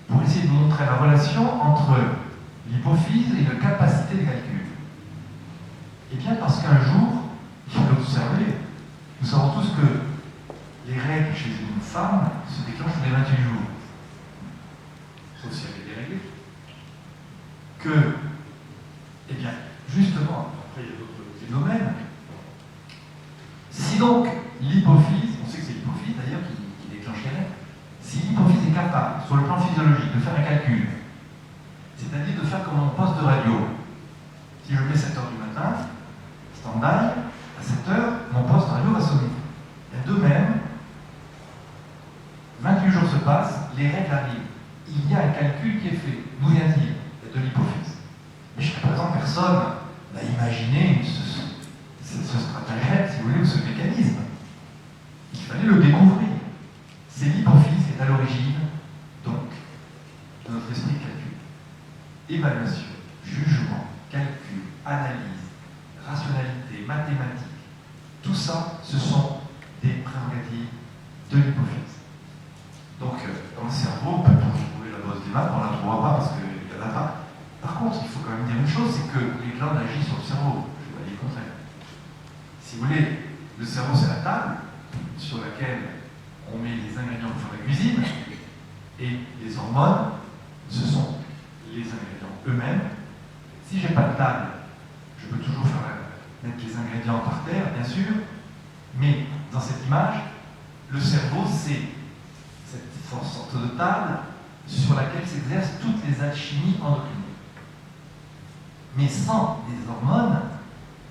pour essayer de montrer la relation entre l'hypophyse et la capacité de calcul? Eh bien, parce qu'un jour, il faut l'observer. Nous savons tous que les règles chez une femme se déclenchent tous les 28 jours. Sauf si elle est déréglée. Que, eh bien, justement, après il y a d'autres phénomènes. Si donc l'hypophyse, on sait que c'est l'hypophyse d'ailleurs qui déclenche les règles, si l'hypophyse est capable, sur le plan physiologique, de faire un calcul, c'est-à-dire de faire comme mon poste de radio, si je mets 7h du matin, stand-by, à 7h, mon poste radio va sonner. Et de même, 28 jours se passent, les règles arrivent. Il y a un calcul qui est fait. D'où vient-il? Il y a de l'hypophyse. Mais jusqu'à présent, personne n'a imaginé ce stratagème, si vous voulez, ou ce mécanisme. Il fallait le découvrir. C'est l'hypophyse qui est à l'origine, donc, de notre esprit de calcul. Évaluation, jugement, calcul, analyse, rationalité, mathématiques, tout ça, ce sont des prérogatives de l'hypophyse. Donc, dans le cerveau, on peut trouver la base des maths, on ne la trouvera pas parce qu'il n'y en a pas. Par contre, il faut quand même dire une chose, c'est que les glandes agissent sur le cerveau. Je vais pas dire le contraire. Si vous voulez, le cerveau, c'est la table sur laquelle on met les ingrédients pour faire la cuisine, et les hormones, ce sont les ingrédients eux-mêmes. Si je n'ai pas de table, je peux toujours mettre les ingrédients par terre, bien sûr, mais dans cette image, le cerveau, c'est cette sorte de table sur laquelle s'exercent toutes les alchimies endocriniennes. Mais sans les hormones,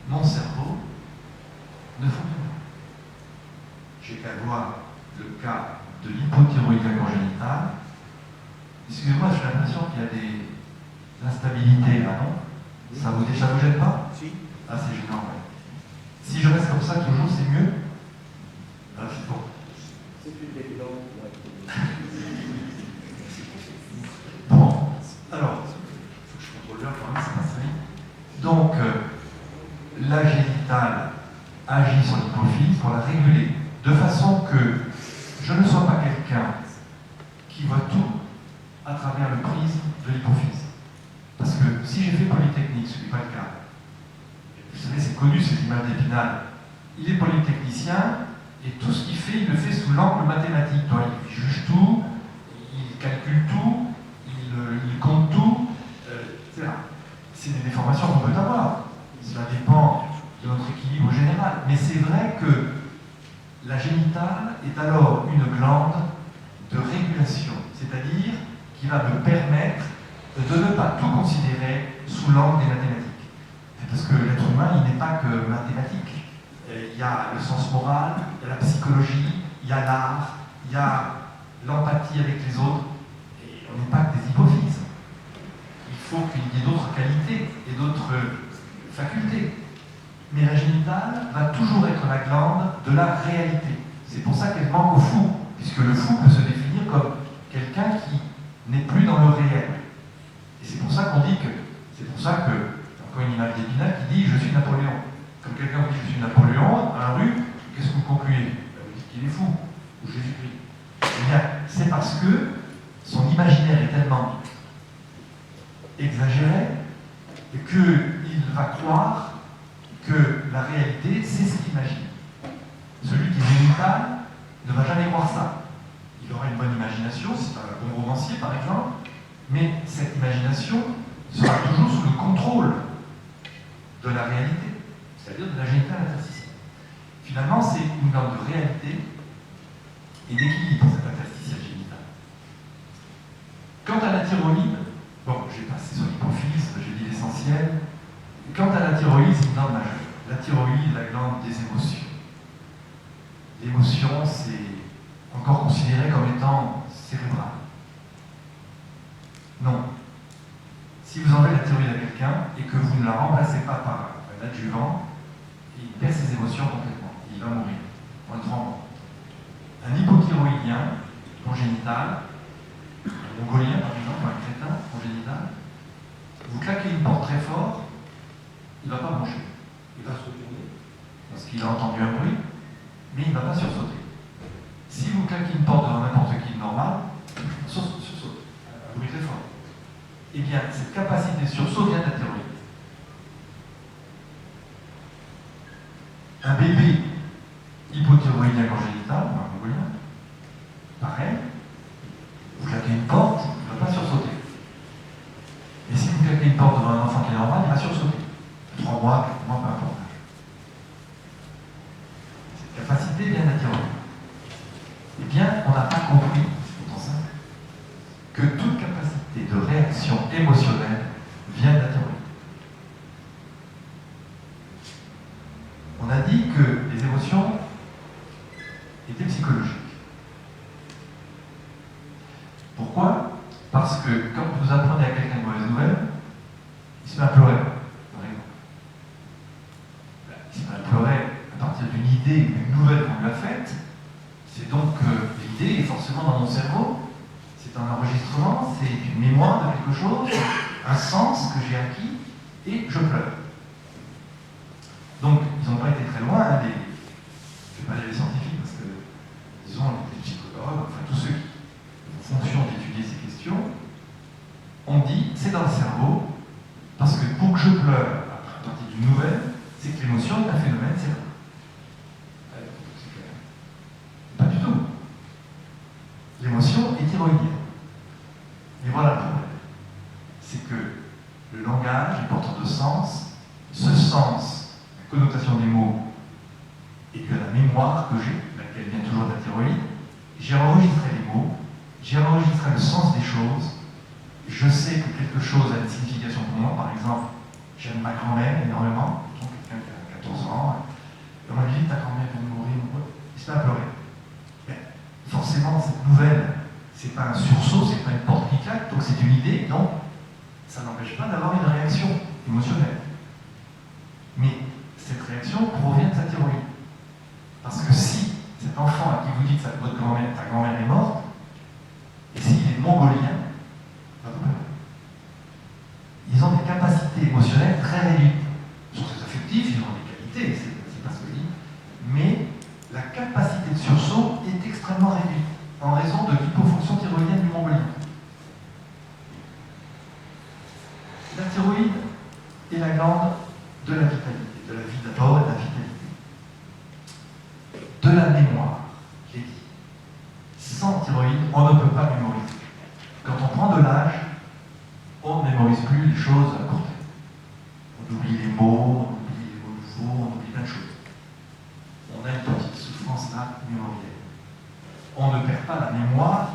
mon cerveau ne fonctionne pas. J'ai qu'à voir le cas de l'hypothyroïdie congénitale. Excusez-moi, j'ai l'impression qu'il y a des instabilités là, non? Ça vous gêne pas? Si. Ah, c'est gênant, ouais. Si je reste comme ça toujours, c'est mieux? Ah, c'est bon. C'est une évidence. Bon, alors, il faut que je contrôle l'heure quand même, c'est pas ça vite. Donc, la génitale agit sur l'hypophyse pour la réguler, de façon que je ne sois pas quelqu'un à travers le prisme de l'hypophyse. Parce que si j'ai fait Polytechnique, ce n'est pas le cas, vous savez, c'est connu cette image d'Épinal, il est polytechnicien et tout ce qu'il fait, il le fait sous l'angle mathématique. Donc, il juge tout, il calcule tout, il compte tout, etc. C'est des déformations qu'on peut avoir. Cela dépend de notre équilibre général. Mais c'est vrai que la génitale est alors une glande de régulation, c'est-à-dire qui va me permettre de ne pas tout considérer sous l'angle des mathématiques. Parce que l'être humain, il n'est pas que mathématique. Il y a le sens moral, il y a la psychologie, il y a l'art, il y a l'empathie avec les autres. Et on n'est pas que des hypophyses. Il faut qu'il y ait d'autres qualités et d'autres facultés. Mais la génitale va toujours être la glande de la réalité. C'est pour ça qu'elle manque au fou, puisque le fou peut se définir comme quelqu'un qui n'est plus dans le réel. Et c'est pour ça qu'on dit que, c'est pour ça que, encore une image d'Épinal qui dit « je suis Napoléon ». Comme quelqu'un vous dit « je suis Napoléon », dans la rue, qu'est-ce que vous concluez? Vous dites qu'il est fou, ou Jésus-Christ. Eh bien, c'est parce que son imaginaire est tellement exagéré qu'il va croire que la réalité, c'est ce qu'il imagine. Celui qui est génital ne va jamais croire ça. Il aura une bonne imagination, c'est un bon romancier par exemple, mais cette imagination sera toujours sous le contrôle de la réalité, c'est-à-dire de la génitale interstitielle. Finalement, c'est une glande de réalité et d'équilibre, cette interstitielle génitale. Quant à la thyroïde, bon, j'ai passé sur l'hypophyse, j'ai dit l'essentiel. Quant à la thyroïde, c'est une glande majeure. La thyroïde, la glande des émotions. L'émotion, c'est encore considéré comme étant cérébral. Non. Si vous enlevez la thyroïde à quelqu'un et que vous ne la remplacez pas par un adjuvant, il perd ses émotions complètement. Il va mourir en tremblant. Un hypothyroïdien congénital, un mongolien par exemple, un crétin congénital, vous claquez une porte très fort, il ne va pas manger. Il va se retourner parce qu'il a entendu un bruit, mais il ne va pas sursauter. Si vous claquez une porte devant n'importe qui de normal, sursaute, un bruit très fort. Eh bien, cette capacité de sursaut vient de la thyroïde. Un bébé hypothyroïdien congénital, ou un mongolien, pareil, vous claquez une porte, il ne va pas sursauter. Et si vous claquez une porte devant un enfant qui est normal, il va sursauter. 3 mois, 4 mois, peu importe. Cette capacité vient de la thyroïde. Eh bien, on n'a pas compris, c'est pourtant simple, que toute capacité de réaction émotionnelle vient de la thyroïde. On a dit que les émotions étaient psychologiques. Pourquoi? Parce que quand vous apprenez à quelqu'un une mauvaise nouvelle, il se met à pleurer, par exemple. Il se met à pleurer à partir d'une idée, d'une nouvelle qu'on lui a faite. C'est donc l'idée est forcément dans mon cerveau. C'est un enregistrement, c'est une mémoire de quelque chose, un sens que j'ai acquis, et je pleure. Donc, ils n'ont pas été très loin, hein, je ne vais pas dire les scientifiques, parce que, disons, les psychologues, enfin tous ceux qui ont fonction d'étudier ces questions, on dit, c'est dans le cerveau, parce que pour que je pleure à partir d'une nouvelle, c'est que l'émotion est un phénomène cérébral. Pas du tout. L'émotion est thyroïdienne. Et voilà le problème. C'est que le langage est porteur de sens. Ce sens, la connotation des mots, est due à la mémoire que j'ai, laquelle vient toujours de la thyroïde. J'ai enregistré les mots, j'ai enregistré le sens des choses. Je sais que quelque chose a une signification pour moi. Par exemple, j'aime ma grand-mère énormément. Quelqu'un qui a 14 ans. Et on m'a dit, ta grand-mère vient de mourir. Il se met à pleurer. Mais forcément, cette nouvelle, c'est pas un sursaut, c'est pas une porte qui claque, donc c'est une idée, donc ça n'empêche pas d'avoir une réaction émotionnelle. Mais cette réaction provient de sa thyroïde. Parce que si cet enfant à qui vous dites que votre grand-mère, ta grand-mère est morte, et s'il est mongolien, ils ont des capacités émotionnelles très réduites. Ils sont très affectifs, ils ont des qualités, c'est pas ce que je dis, mais la capacité de sursaut est extrêmement réduite en raison de l'hypofonction thyroïdienne du mongolien. vitalité, de la vie d'abord et de la vitalité. De la mémoire, j'ai dit. Sans thyroïde, on ne peut pas mémoriser. Quand on prend de l'âge, on ne mémorise plus les choses à court terme. On oublie les mots, on oublie les mots nouveaux, on oublie plein de choses. On a une petite souffrance là mémorielle. On ne perd pas la mémoire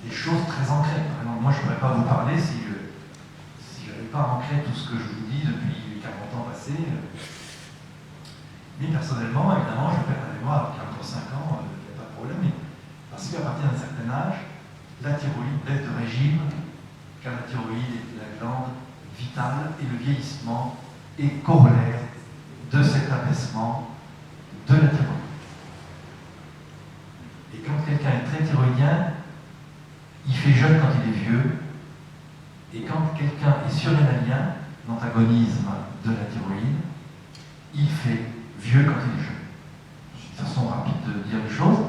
des choses très ancrées. Par exemple, moi je ne pourrais pas vous parler si je n'avais pas ancré tout ce que je vous dis depuis 40 ans passés. Mais personnellement, évidemment, je perds la mémoire à 45 ans, il n'y a pas de problème. Parce qu'à partir d'un certain âge, la thyroïde baisse de régime, car la thyroïde est la glande vitale et le vieillissement est corollaire de cet abaissement de la thyroïde. Et quand quelqu'un est très thyroïdien, il fait jeune quand il est vieux, et quand quelqu'un est surrénalien, l'antagonisme de la thyroïde, il fait vieux quand il est jeune. C'est une façon rapide de dire les choses.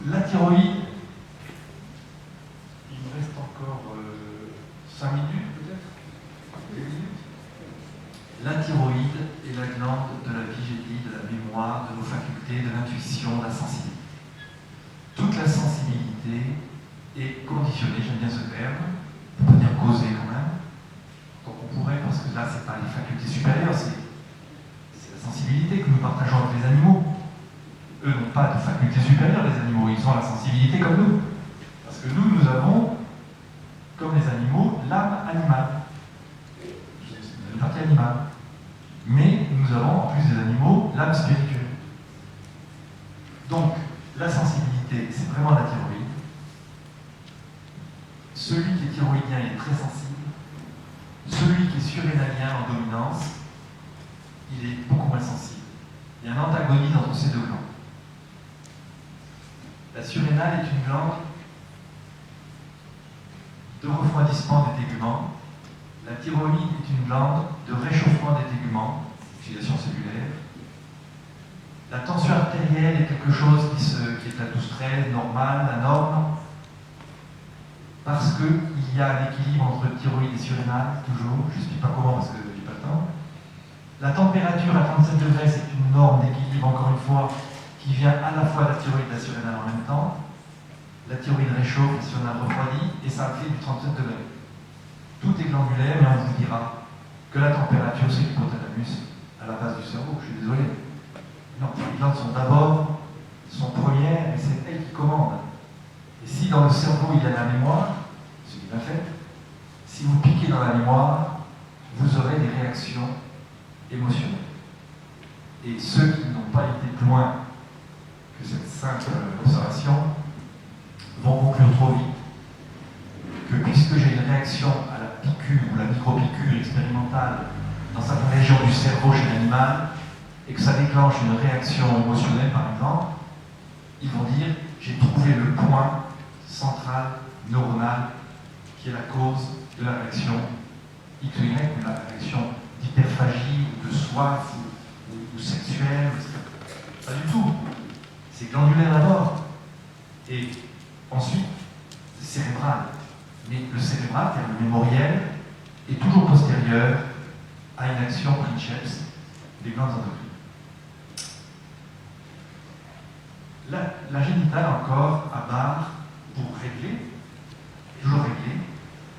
La thyroïde, il me reste encore 5 minutes peut-être. La thyroïde est la glande de la vie, j'ai dit, de la mémoire, de nos facultés, de l'intuition, de la sensibilité. Toute la sensibilité est conditionnée, j'aime bien ce terme, on peut dire causée quand même. Donc on pourrait, parce que là c'est pas les facultés supérieures, c'est la sensibilité que nous partageons avec les animaux. Eux n'ont pas de facultés supérieures, les animaux, ils ont la sensibilité comme nous. Parce que nous avons, comme les animaux, l'âme animale. C'est une partie animale. Mais nous avons, en plus des animaux, l'âme spirituelle. Donc, la sensibilité, c'est vraiment la thyroïde. Celui qui est thyroïdien est très sensible. Celui qui est surrénalien en dominance, il est beaucoup moins sensible. Il y a un antagonisme entre ces deux glandes. La surrénale est une glande de refroidissement des téguments. La thyroïde est une glande de réchauffement des téguments, oxydation cellulaire. La tension artérielle est quelque chose qui est à 12-13, normal, la norme, parce qu'il y a un équilibre entre thyroïde et surrénale, toujours, je ne explique pas comment parce que je n'ai pas le temps. La température à 37 degrés, c'est une norme d'équilibre, encore une fois, qui vient à la fois de la thyroïde et de la surrénale en même temps. La thyroïde réchauffe, la surrénale refroidit, et ça fait du 37 degrés. Tout est glandulaire, mais on vous dira que la température, c'est l'hypothalamus à la base du cerveau. Je suis désolé. Non, les glandes sont premières, et c'est elles qui commandent. Et si dans le cerveau il y a la mémoire, ce qui est bien fait, si vous piquez dans la mémoire, vous aurez des réactions émotionnelles. Et ceux qui n'ont pas été plus loin que cette simple observation vont conclure trop vite que puisque j'ai une réaction à la piqûre ou la micro-piqûre expérimentale dans certaines régions du cerveau chez l'animal et que ça déclenche une réaction émotionnelle par exemple, ils vont dire j'ai trouvé le point central neuronal qui est la cause de la réaction X ou Y, de la réaction d'hyperphagie ou de soif ou sexuelle, pas du tout. C'est glandulaire d'abord, et ensuite cérébral. Mais le cérébral, c'est le mémoriel, est toujours postérieur à une action Princeps des glandes endocrines. La génitale encore à barre pour régler, toujours régler,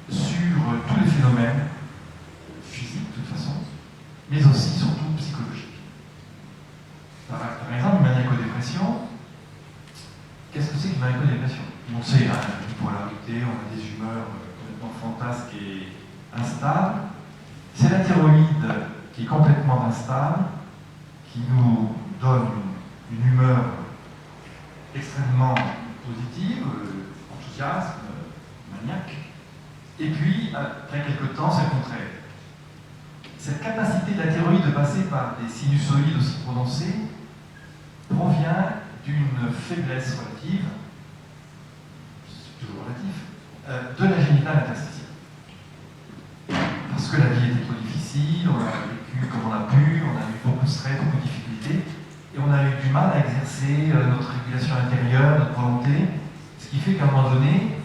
sur tous les phénomènes physiques de toute façon, mais aussi surtout psychologiques. Par exemple, une maniaco-dépression, qu'est-ce que c'est qu'une maniaco-dépression? On sait, hein, une polarité, on a des humeurs complètement fantasques et instables. C'est la thyroïde qui est complètement instable, qui nous donne une humeur extrêmement positive, enthousiasme, maniaque. Et puis, après quelques temps, c'est le contraire. Cette capacité de la thyroïde de passer par des sinusoïdes aussi prononcées provient d'une faiblesse relative, c'est toujours relatif, de la génitale interstitielle. Parce que la vie était trop difficile, on a vécu comme on a pu, on a eu beaucoup de stress, beaucoup de difficultés, et on a eu du mal à exercer notre régulation intérieure, notre volonté, ce qui fait qu'à un moment donné,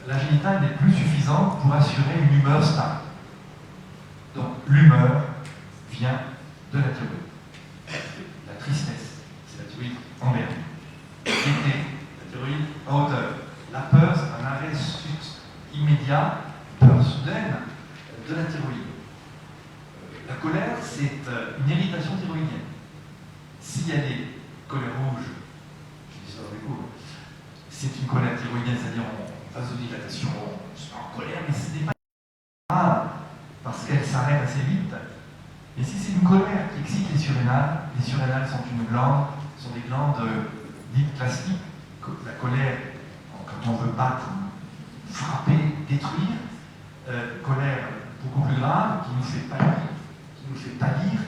la génitale n'est plus suffisante pour assurer une humeur stable. Donc, c'est une irritation thyroïdienne. S'il y a des colères rouges, je dis ça dans les cours, c'est une colère thyroïdienne, c'est-à-dire en vasodilatation, on se met en colère, mais ce n'est pas grave, parce qu'elle s'arrête assez vite. Et si c'est une colère qui excite les surrénales sont sont des glandes dites classiques. La colère, quand on veut battre, frapper, détruire, colère beaucoup plus grave, qui nous fait pâlir,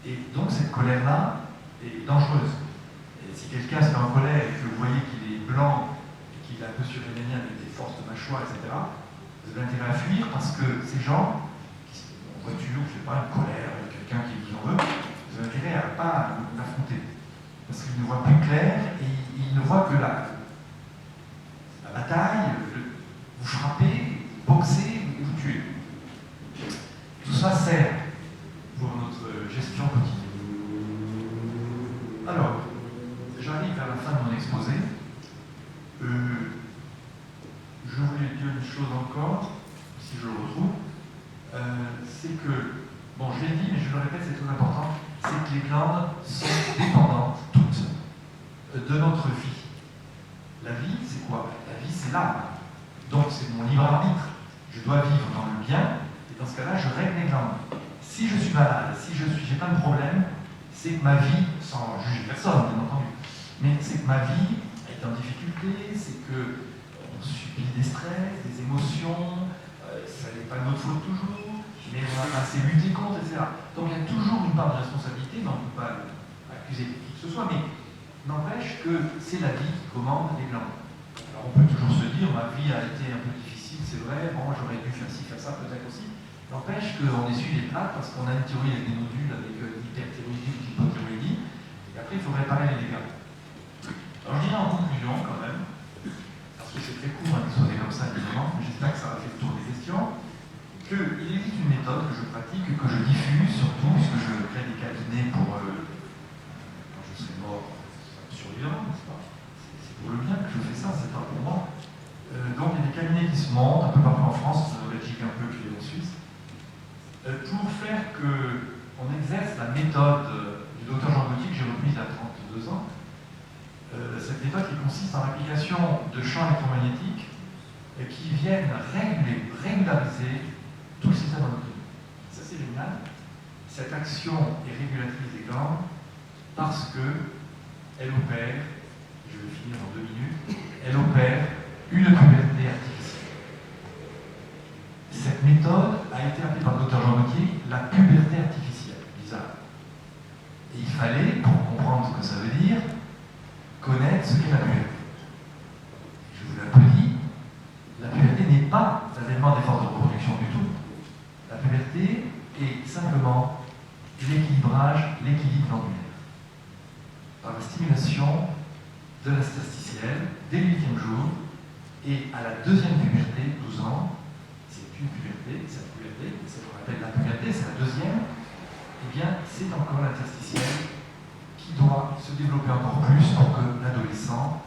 et donc cette colère-là est dangereuse. Et si quelqu'un se met en colère et que vous voyez qu'il est blanc, et qu'il est un peu surrénalien avec des forces de mâchoire, etc., vous avez intérêt à fuir parce que ces gens, qui sont en voiture, je ne sais pas, une colère avec quelqu'un qui vous en veut, vous avez intérêt à ne pas l'affronter. Parce qu'ils ne voient plus clair et ils ne voient que la bataille, vous frappez, vous boxez et vous tuez. Tout ça sert pour notre gestion quotidienne. Alors, j'arrive à la fin de mon exposé. Je voulais dire une chose encore, si je le retrouve, c'est que, bon, je l'ai dit, mais je le répète, c'est très important, c'est que les glandes sont dépendantes, toutes, de notre vie. La vie, c'est quoi? La vie, c'est l'âme. Donc, c'est mon libre arbitre. Je dois vivre dans le bien, et dans ce cas-là, je règle mes glandes. Si je suis malade, si j'ai plein de problèmes, c'est que ma vie, sans juger personne, bien entendu, mais c'est que ma vie est en difficulté, c'est que on subit des stress, des émotions, ça n'est pas notre faute toujours, mais on a assez lutté contre, etc. Donc il y a toujours une part de responsabilité, mais on ne peut pas accuser qui que ce soit, mais n'empêche que c'est la vie qui commande les glandes. Alors on peut toujours se dire, ma vie a été un peu difficile, c'est vrai, bon, j'aurais dû faire ci, faire ça, peut-être aussi. N'empêche qu'on essuie les plats parce qu'on a une thyroïde avec des nodules, avec hyperthyroïdie ou hypothyroïdie, et après il faut réparer les dégâts. Alors je dirais en conclusion quand même, parce que c'est très court un exposé comme ça évidemment, mais j'espère que ça va faire le tour des questions, qu'il existe une méthode que je pratique, que je diffuse surtout, puisque je crée des cabinets pour, quand je serai mort, survivant, n'est-ce pas? C'est pour le bien que je fais ça, c'est pas pour moi. Donc il y a des cabinets qui se montent un peu partout en France, en Belgique un peu, puis en Suisse, pour faire qu'on exerce la méthode du docteur Jean Gaultier que j'ai reprise il y a 32 ans. Cette méthode qui consiste en l'application de champs électromagnétiques qui viennent régulariser tout le système endocrinien. Ça c'est génial. Cette action est régulatrice des glandes parce qu'elle opère, je vais finir en 2 minutes, elle opère une puberté artificielle. Cette méthode a été appelée par le docteur Jean Gaultier la puberté artificielle, bizarre. Et il fallait, pour comprendre ce que ça veut dire, connaître ce qu'est la puberté. Je vous l'ai un peu dit, la puberté n'est pas l'avènement des forces de reproduction du tout. La puberté est simplement l'équilibre glandulaire. Par la stimulation de la interstitielle dès le 8e jour, et à la 2e puberté, 12 ans, c'est une puberté, cette puberté, c'est ce qu'on appelle la puberté, c'est la 2e, eh bien c'est encore l'interstitielle qui doit se développer encore plus pour que l'adolescent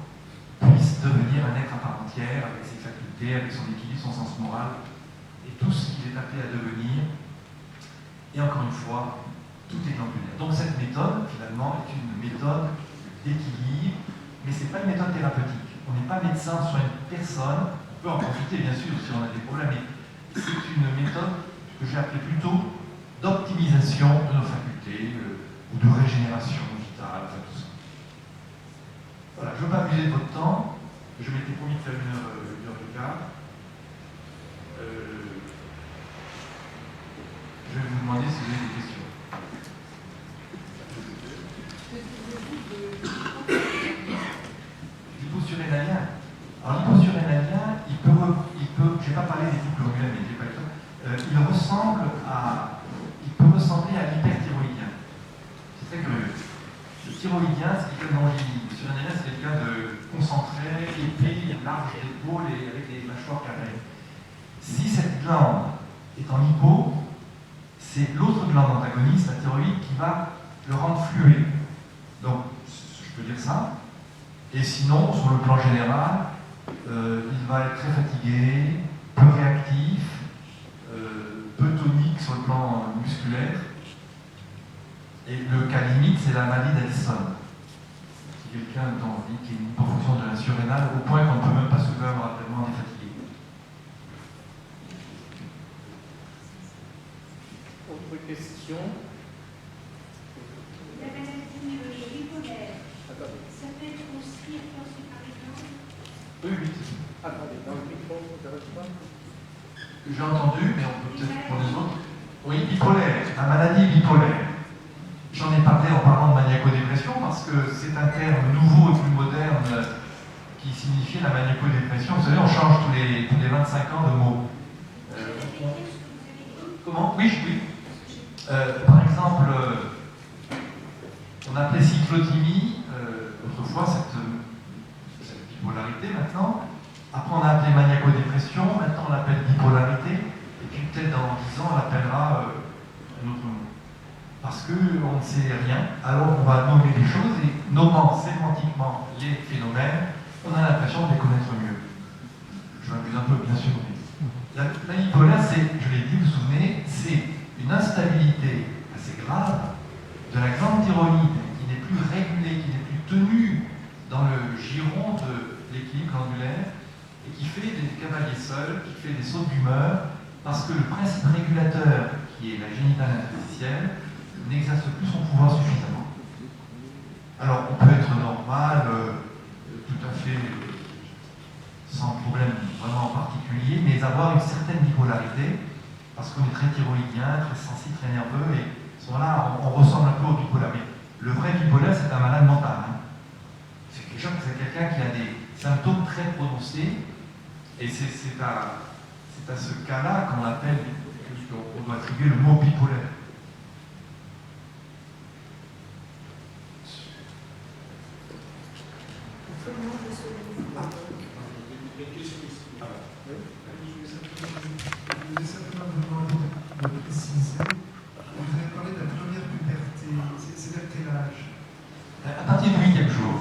puisse devenir un être à part entière, avec ses facultés, avec son équilibre, son sens moral, et tout ce qu'il est appelé à devenir. Et encore une fois, tout est glandulaire. Donc cette méthode, finalement, est une méthode d'équilibre, mais ce n'est pas une méthode thérapeutique. On n'est pas médecin sur une personne, on peut en profiter bien sûr si on a des problèmes, mais c'est une méthode que j'ai appelée plutôt d'optimisation de nos facultés, ou de régénération vitale, enfin tout ça. Voilà, je ne veux pas abuser de votre temps, je m'étais promis de faire une heure de quart. Je vais vous demander si vous avez des questions. L'hyposurrénalien. Alors l'hyposurrénalien, il peut, je n'ai pas parlé des types globulaires, mais j'ai pas eu le temps, il peut ressembler à l'hyperthyroïdien. C'est très curieux. Le thyroïdien, c'est quelqu'un d'angélique. Le surrénalien, c'est quelqu'un de concentré, épais, large d'épaule et avec des mâchoires carrées. Si cette glande est en hypo, c'est l'autre glande antagoniste, la thyroïde, qui va le rendre fluet. Donc, je peux dire ça. Et sinon, sur le plan général, il va être très fatigué, peu réactif, peu tonique sur le plan musculaire, Et le cas limite, c'est la maladie d'Addison. Quelqu'un qui a une hypofonction de la surrénale au point qu'on ne peut même pas soulever un bras tellement on est fatigué. Autre question? La maladie bipolaire, ça peut être aussi influencé par les glandes? Oui. Attendez, dans le micro, vous n'arrêtez pas? J'ai entendu, mais on peut peut-être pour les autres. Oui, bipolaire, la maladie bipolaire. J'en ai parlé en parlant de maniaco-dépression parce que c'est un terme nouveau et plus moderne qui signifiait la maniaco-dépression. Vous savez, on change tous les 25 ans de mots. Comment? Oui. Par exemple, on appelait cyclothymie autrefois cette bipolarité maintenant. Après, on a appelé maniaco-dépression. Maintenant, on l'appelle bipolarité. Et puis, peut-être dans 10 ans, on l'appellera un autre mot. Parce qu'on ne sait rien, alors on va nommer les choses et nommant sémantiquement les phénomènes, on a l'impression de les connaître mieux. Je m'abuse un peu, bien sûr. Mais la bipolaire, je l'ai dit, vous vous souvenez, c'est une instabilité assez grave de la glande thyroïde qui n'est plus régulée, qui n'est plus tenue dans le giron de l'équilibre glandulaire et qui fait des cavaliers seuls, qui fait des sautes d'humeur, parce que le principe régulateur, qui est la génitale interstitielle, n'exerce plus son pouvoir suffisamment. Alors, on peut être normal, tout à fait sans problème vraiment particulier, mais avoir une certaine bipolarité, parce qu'on est très thyroïdien, très sensible, très nerveux, et à ce moment-là, on ressemble un peu au bipolaire. Mais le vrai bipolaire, c'est un malade mental. Hein. C'est quelqu'un qui a des symptômes très prononcés, et c'est à ce cas-là qu'on appelle, qu'on doit attribuer le mot bipolaire. À partir du 8e jour.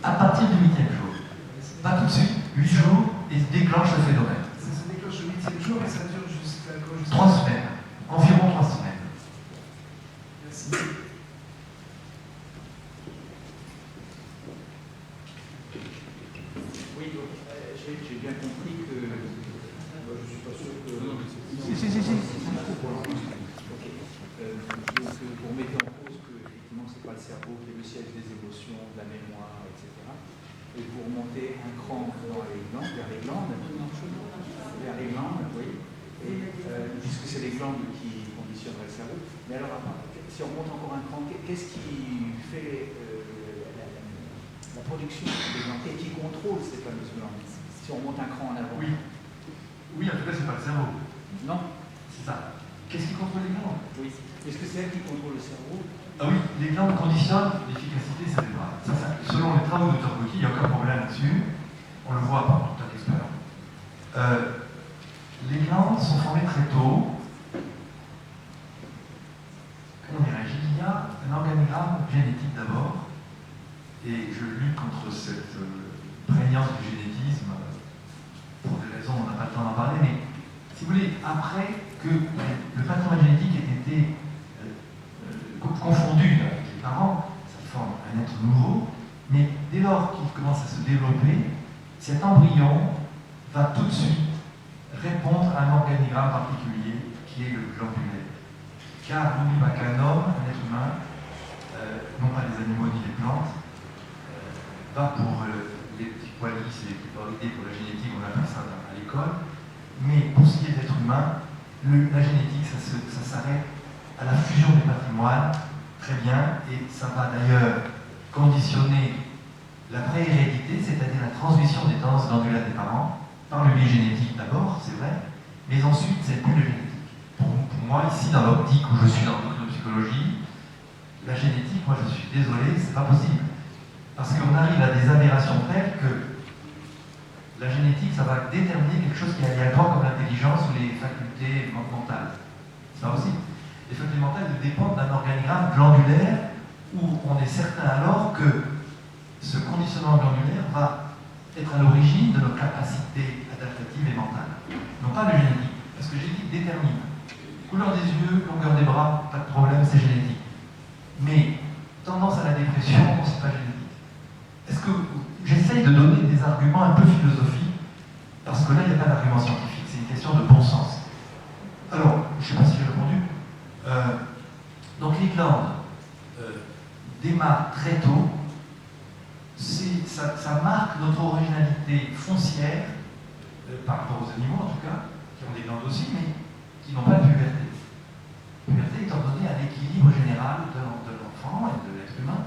À partir du 8e jour. Pas tout de suite, 8 jours, et se déclenche le phénomène. Ça se déclenche le 8e jour et ça dure jusqu'à quoi? 3 semaines. Environ 3 semaines. Merci. Oui, donc j'ai bien compris que. Moi, je ne suis pas sûr que. Si. Donc, vous mettez en cause que, effectivement, ce n'est pas le cerveau qui est le siège des émotions, de la mémoire, etc. Et vous remontez un cran vers les glandes, oui. Et, puisque c'est les glandes qui conditionneraient le cerveau. Mais alors, si on remonte encore un cran, qu'est-ce qui fait la production des glandes et qui contrôle ces fameuses glandes? Si on monte un cran en avant. Oui, en tout cas, c'est pas le cerveau. Non. C'est ça. Qu'est-ce qui contrôle les glandes? Oui. Est-ce que c'est elle qui contrôle le cerveau? Ah oui, les glandes conditionnent l'efficacité cérébrale. Ça, selon les travaux de Dr. Bocky, il n'y a aucun problème là-dessus. On le voit par toute l'expérience. Les glandes sont formées très tôt. Comment dirais-je? Il y a un organigramme génétique d'abord, et je lutte contre cette prégnance du génétisme pour des raisons, on n'a pas le temps d'en parler, mais si vous voulez, après que le patrimoine génétique ait été confondu avec les parents, ça forme un être nouveau, mais dès lors qu'il commence à se développer, cet embryon va tout de suite répondre à un organigramme particulier qui est le glandulaire. Car n'oublie pas qu'un homme, un être humain, non pas les animaux ni les plantes, va pour les petits poilus et les pluralités pour la génétique, on appelle ça à l'école, mais pour ce qui est d'être humain, la génétique, ça s'arrête à la fusion des patrimoines, très bien, et ça va d'ailleurs conditionner la préhérédité, c'est-à-dire la transmission des tendances glandulaires des parents, par le biais génétique d'abord, c'est vrai, mais ensuite c'est plus le génétique. Pour moi, ici, dans l'optique où je suis dans l'endocrinologie, la génétique, moi je suis désolé, c'est pas possible. Parce qu'on arrive à des aberrations telles que la génétique, ça va déterminer quelque chose qui est aléatoire comme l'intelligence ou les facultés mentales. C'est pas possible. Les facultés mentales dépendent d'un organigramme glandulaire où on est certain alors que ce conditionnement glandulaire va être à l'origine de nos capacités adaptatives et mentales. Non pas le génétique, parce que le génétique détermine. Couleur des yeux, longueur des bras, pas de problème, c'est génétique. Mais tendance à la dépression, c'est pas génétique. Est-ce que j'essaye de donner des arguments un peu philosophiques, parce que là, il n'y a pas d'argument scientifique, c'est une question de bon sens. Alors, je ne sais pas si j'ai répondu. Donc les glandes démarrent très tôt. Ça marque notre originalité foncière, par rapport aux animaux en tout cas, qui ont des glandes aussi, mais qui n'ont pas de puberté. La puberté étant donné à l'équilibre général de l'enfant et de l'être humain.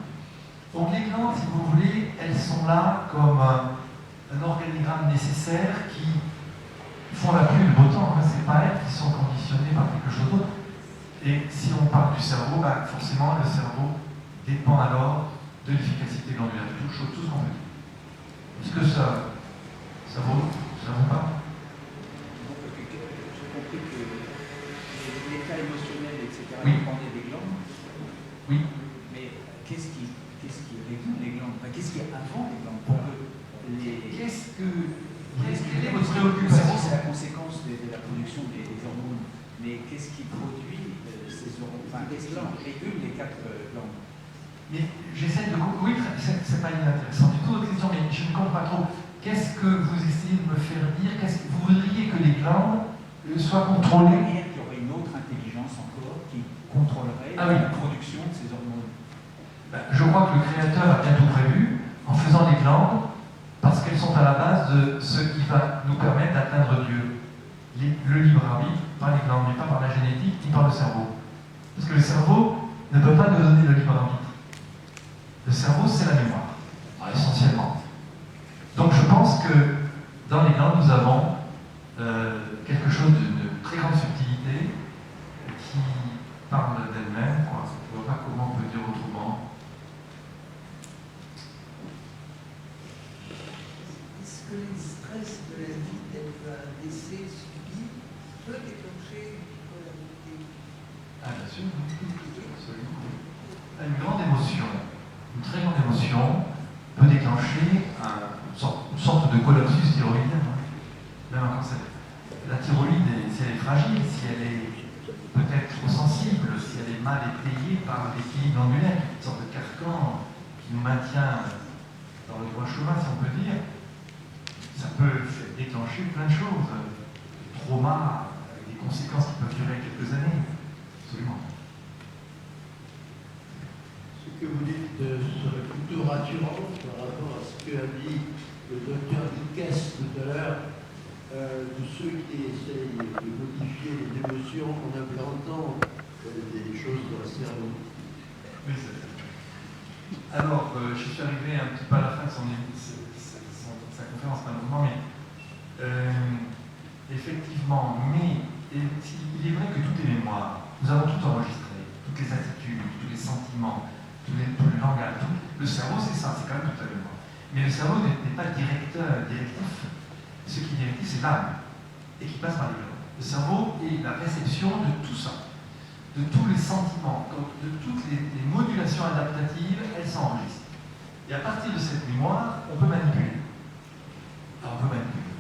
Donc les glandes, si vous voulez, elles sont là comme un organigramme nécessaire qui font la pluie et le beau temps. Hein. C'est pas elles qui sont conditionnées par quelque chose d'autre. Et si on parle du cerveau, bah forcément le cerveau dépend alors de l'efficacité glandulaire, tout ce qu'on peut dire. Est-ce que ça vaut pas? J'ai compris que l'état émotionnel, etc., Oui. dépendait des glandes. Oui. Mais qu'est-ce qui régule les glandes? Qu'est-ce qui est avant les glandes? Pour que Quelle est votre C'est préoccupation? la conséquence de la production des hormones. Mais qu'est-ce qui produit ces hormones? Enfin, qu'est-ce qui régule les 4 glandes? Mais j'essaie de... Oui, c'est pas inintéressant du tout votre question, mais je ne comprends pas trop. Qu'est-ce que vous essayez de me faire dire? Vous voudriez que les glandes soient contrôlées? Qu'il y aurait une autre intelligence encore qui contrôlerait la production de ces hormones. Je crois que le Créateur a bien tout prévu en faisant les glandes, parce qu'elles sont à la base de ce qui va nous permettre d'atteindre Dieu. Le libre arbitre, par les glandes, mais pas par la génétique, ni par le cerveau. Parce que le cerveau ne peut pas nous donner le libre arbitre. Le cerveau, c'est la mémoire, essentiellement. Donc je pense que dans les glandes, nous avons quelque chose de très grande subtilité qui parle d'elle-même. Je ne vois pas comment on peut dire autrement. Est-ce que le stress de la vie tel qu'un décès subi peut déclencher une bipolarité? Ah, bien sûr, absolument. Une grande émotion, une très grande émotion peut déclencher une sorte de collapsus thyroïdien. Même un cancer. La thyroïde, si elle est fragile, si elle est peut-être trop sensible, si elle est mal étayée par l'équilibre glandulaire, une sorte de carcan qui nous maintient dans le droit chemin, si on peut dire, ça peut déclencher plein de choses. Trauma, avec des conséquences qui peuvent durer quelques années. Absolument. Ce que vous dites serait plutôt rassurant par rapport à ce qu'a dit le docteur Lucas tout à l'heure, de ceux qui essayent de modifier les émotions en implantant des choses dans le cerveau. Oui, alors, je suis arrivé un petit peu à la fin de sa conférence, malheureusement, mais effectivement, il est vrai que tout est mémoire. Nous avons tout enregistré, toutes les attitudes, tous les sentiments, tout le langage. Le cerveau, c'est ça, c'est quand même toute la mémoire. Mais le cerveau n'est pas le directif. Ce qui est directif, c'est l'âme, et qui passe par les glandes. Le cerveau est la réception de tout ça, de tous les sentiments, de toutes les modulations adaptatives, elles s'enregistrent. Et à partir de cette mémoire, on peut manipuler. Alors, on peut manipuler.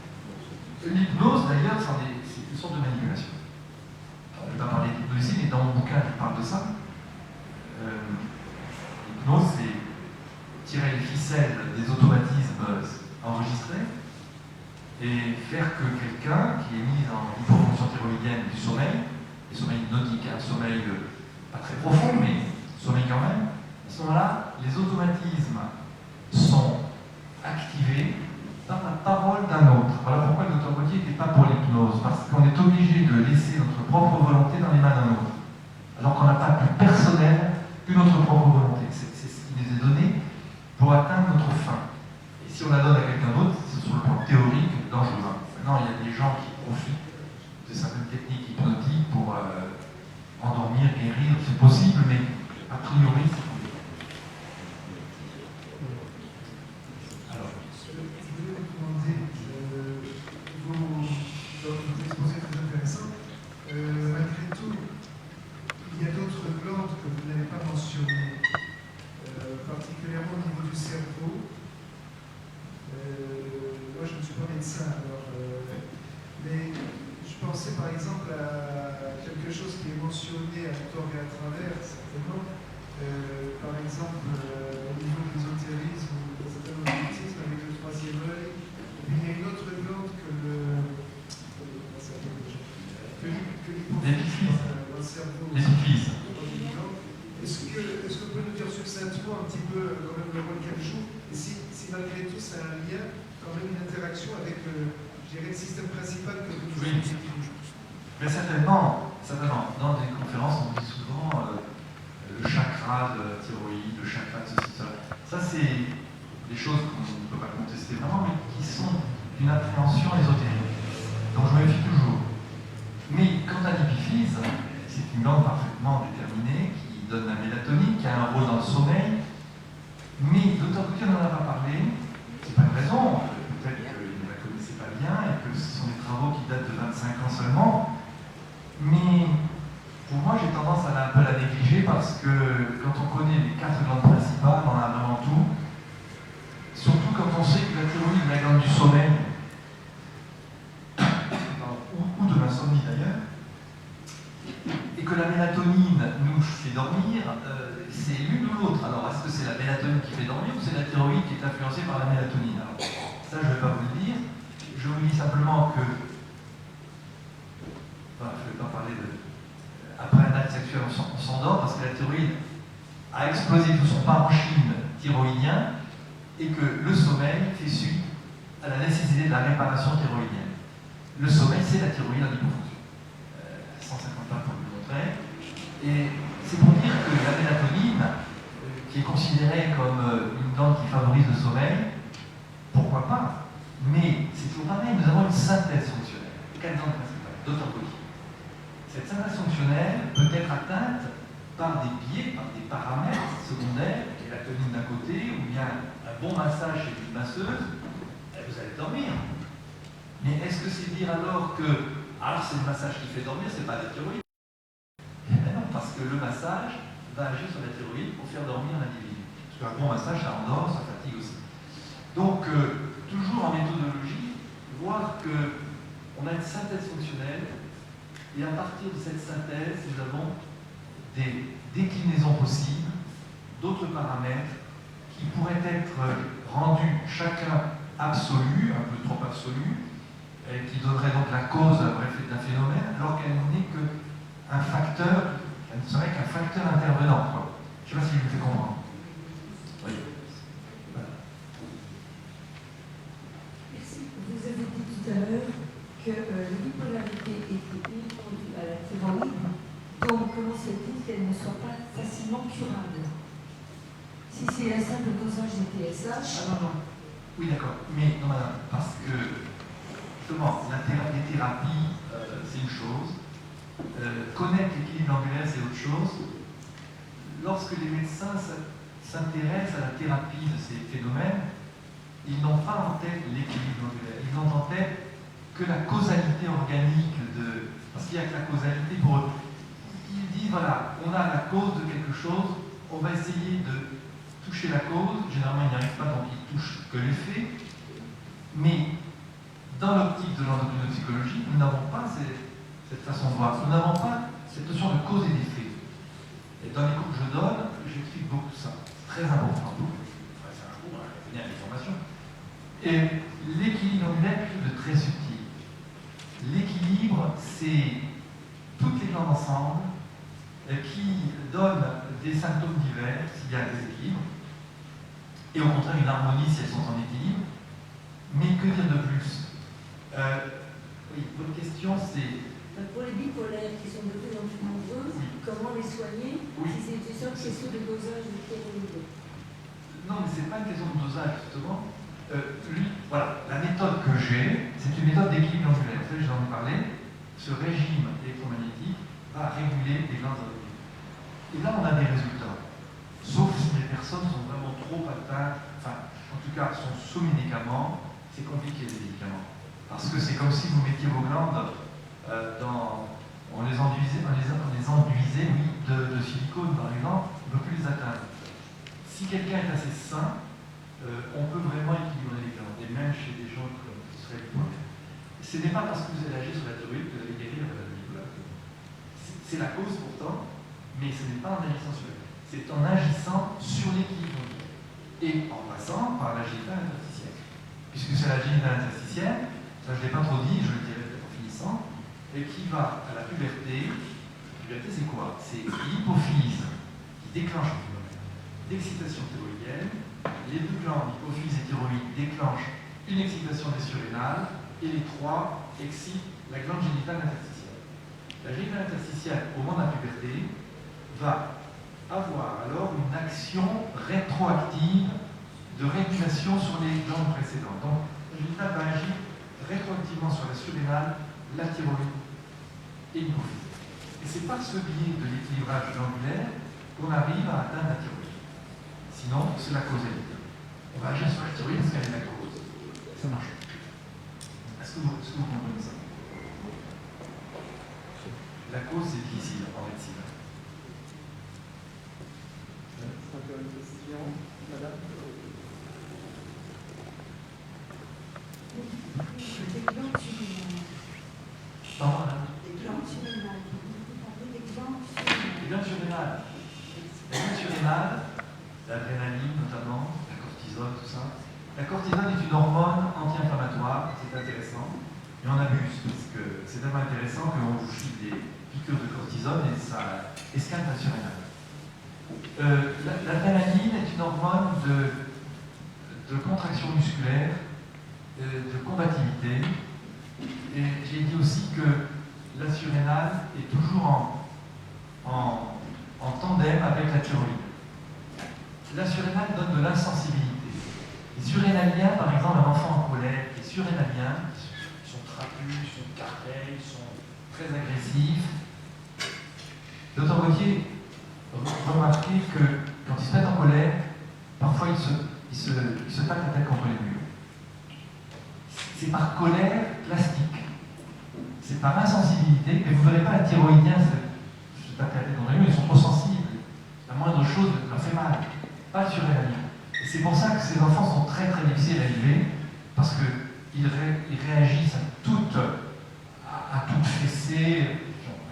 L'hypnose, d'ailleurs, c'est une sorte de manipulation. Alors, je ne vais pas parler d'hypnose ici, mais dans mon bouquin, je parle de ça. L'hypnose, c'est tirer les ficelles des automatismes enregistrés et faire que quelqu'un qui est mis en hypofonction thyroïdienne du sommeil hypnotique, un sommeil pas très profond, mais sommeil quand même, à ce moment-là, les automatismes sont activés par la parole d'un autre. Voilà pourquoi le docteur Gautier n'était pas pour l'hypnose, parce qu'on est obligé de laisser notre propre volonté dans les mains d'un autre, alors qu'on n'a pas plus personnel que notre propre volonté. C'est ce qui nous est donné pour atteindre notre fin. Et si on la donne à quelqu'un d'autre, c'est sur le plan théorique dangereux. Maintenant, il y a des gens qui profitent de certaines techniques hypnotiques pour endormir, guérir, c'est possible, mais a priori, c'est possible. Alors, je voulais vous demander, votre exposé est très intéressant. Malgré tout, il y a d'autres glandes que vous n'avez pas mentionnées, particulièrement au niveau du cerveau. Moi, je ne suis pas médecin, alors, mais je pensais par exemple à quelque chose qui est mentionné à tort et à travers, certainement, au niveau de l'ésotérisme ou d'un certain occultisme avec le troisième œil. Et puis il y a une autre glande que l'épiphyse. dans le cerveau. L'épiphyse. Est-ce que vous pouvez nous dire succinctement un petit peu quand même le rôle qu'elle joue et si malgré tout ça a un lien, quand même une interaction avec le système principal que vous nous Oui. Mais certainement, dans des conférences, on dit souvent le chakra de la thyroïde, le chakra de ceci, cela. Ça, c'est des choses qu'on ne peut pas contester vraiment, mais qui sont d'une appréhension ésotérique. Donc je me méfie toujours. Mais quant à l'épiphyse, c'est une glande parfaitement déterminée qui donne la mélatonine, qui a un rôle dans le sommeil. Mais Dr. Gauthier n'en a pas parlé. C'est pas une raison. Peut-être qu'il ne la connaissait pas bien et que ce sont des travaux qui datent de 25 ans seulement. Mais pour moi, j'ai tendance à un peu la négliger parce que quand on connaît les 4 glandes principales, on a vraiment tout. Surtout quand on sait que la thyroïde est la glande du sommeil, ou de l'insomnie d'ailleurs, et que la mélatonine nous fait dormir, c'est l'une ou l'autre. Alors, est-ce que c'est la mélatonine qui fait dormir ou c'est la thyroïde qui est influencée par la mélatonine? Alors, ça, je ne vais pas vous le dire. Je vous dis simplement que, voilà, je ne vais pas parler de... Après un acte sexuel, on s'endort parce que la thyroïde a explosé tout son parenchyme thyroïdien et que le sommeil fait suite à la nécessité de la réparation thyroïdienne. Le sommeil, c'est la thyroïde en hypofonction. 150 ans pour vous montrer. Et c'est pour dire que la mélatonine, qui est considérée comme une glande qui favorise le sommeil, pourquoi pas? Mais c'est toujours pareil, nous avons une synthèse fonctionnelle. 4 glandes principales, Dr. Gauthier. Cette synthèse fonctionnelle peut être atteinte par des biais, par des paramètres secondaires, mélatonine d'un côté, ou bien un bon massage chez une masseuse, et vous allez dormir. Mais est-ce que c'est dire alors que c'est le massage qui fait dormir, c'est pas la thyroïde? Non, parce que le massage va agir sur la thyroïde pour faire dormir l'individu. Parce qu'un bon massage, ça endort, ça fatigue aussi. Donc, toujours en méthodologie, voir qu'on a une synthèse fonctionnelle, et à partir de cette synthèse, nous avons des déclinaisons possibles, d'autres paramètres qui pourraient être rendus chacun absolu, un peu trop absolu, et qui donnerait donc la cause d'un phénomène, alors qu'elle n'est qu'un facteur, elle ne serait qu'un facteur intervenant. Quoi. Je ne sais pas si je me fais comprendre. Oui. Voilà. Merci. Vous avez dit tout à l'heure que la bipolarité était répondue à la thyroïde, donc comment se fait-il qu'elle ne soit pas facilement curable? Si c'est un simple dosage de TSH... Ah non. Oui, d'accord. Mais non, madame, parce que justement, les thérapies, c'est une chose. Connaître l'équilibre angulaire, c'est autre chose. Lorsque les médecins s'intéressent à la thérapie de ces phénomènes, ils n'ont pas en tête l'équilibre angulaire. Ils n'ont en tête que la causalité organique de... Parce qu'il n'y a que la causalité pour eux. Ils disent, voilà, on a la cause de quelque chose, on va essayer de toucher la cause. Généralement, ils n'y arrivent pas, donc ils touchent que l'effet. Mais dans l'optique de l'endocrinopsychologie, nous n'avons pas cette façon de voir. Nous n'avons pas cette notion de cause et d'effet. Et dans les cours que je donne, j'explique beaucoup ça. C'est très important. C'est un cours, il y a des formations. Et l'équilibre angulaire est quelque chose de très subtil. L'équilibre, c'est toutes les glandes ensemble qui donnent des symptômes divers s'il y a un déséquilibre, et au contraire une harmonie si elles sont en équilibre. Mais que dire de plus? Oui, votre question c'est... Pour les bipolaires qui sont de plus en plus nombreuses, comment les soigner? Oui. Si c'est une question de dosage de thyroïde. Non, mais ce n'est pas une question de dosage, justement. Voilà, la méthode que j'ai, c'est une méthode d'équilibre angulaire. Vous savez, je vais en parler. Ce régime électromagnétique va réguler les glandes endocrines. Et là, on a des résultats. Sauf si les personnes sont vraiment trop atteintes, enfin, en tout cas, sont sous médicaments, c'est compliqué les médicaments. Parce que c'est comme si vous mettiez vos glandes on les enduisait, oui, de silicone par exemple, on ne peut plus les atteindre. Si quelqu'un est assez sain, on peut vraiment équilibrer les glandes, et même chez des gens qui seraient bipolaires. Ce n'est pas parce que vous allez agir sur la thyroïde que vous allez guérir la bipolarité. C'est la cause pourtant, mais ce n'est pas en agissant sur elle. c'est en agissant sur l'équilibre et en passant par la génitale interstitielle. Puisque c'est la génitale interstitielle, ça je ne l'ai pas trop dit, je le dirai peut-être en finissant, et qui va à la puberté. La puberté c'est quoi? C'est l'hypophyse qui déclenche le phénomène d'excitation thyroïdienne. Les deux glandes, hypophyse et thyroïde, déclenchent une excitation des surrénales et les trois excitent la glande génitale interstitielle. La génitale interstitielle, au moment de la puberté, va avoir alors une action rétroactive de régulation sur les glandes précédentes. Donc, la génitale va agir rétroactivement sur la surrénale, la thyroïde et l'hypophyse. Et c'est par ce biais de l'équilibrage glandulaire qu'on arrive à atteindre la thyroïde. Sinon, c'est la causalité. On va agir sur la thyroïde parce qu'elle est la cause. Ça marche. Est-ce que vous comprenez ça? La cause, c'est difficile en médecine. Encore une question, madame? Des glandes surrénales. Pardon, madame? Des glandes surrénales. Vous parlez des glandes Les glandes surrénales. Les glandes surrénales, l'adrénaline notamment, la cortisone, tout ça. La cortisone est une hormone anti-inflammatoire, c'est intéressant, mais on abuse parce que c'est tellement intéressant qu'on vous file des piqûres de cortisone et ça escalade la surrénale. L'adrénaline est une hormone de contraction musculaire, de combativité, et j'ai dit aussi que la surrénale est toujours en tandem avec la thyroïde. La surrénale donne de l'insensibilité. Les surrénaliens, par exemple, un enfant en colère, les surrénaliens, ils sont trapus, ils sont carrés, ils sont très agressifs. Docteur Gauthier remarquez que quand ils se mettent en colère, parfois ils se tapent la tête contre les murs. C'est par colère plastique. C'est par insensibilité, mais vous ne verrez pas un thyroïdien se taper la tête contre les murs, ils sont trop sensibles. La moindre chose leur fait mal. Pas le surrénalien. Et c'est pour ça que ces enfants sont très très difficiles à élever, parce qu'ils réagissent à toute fessée,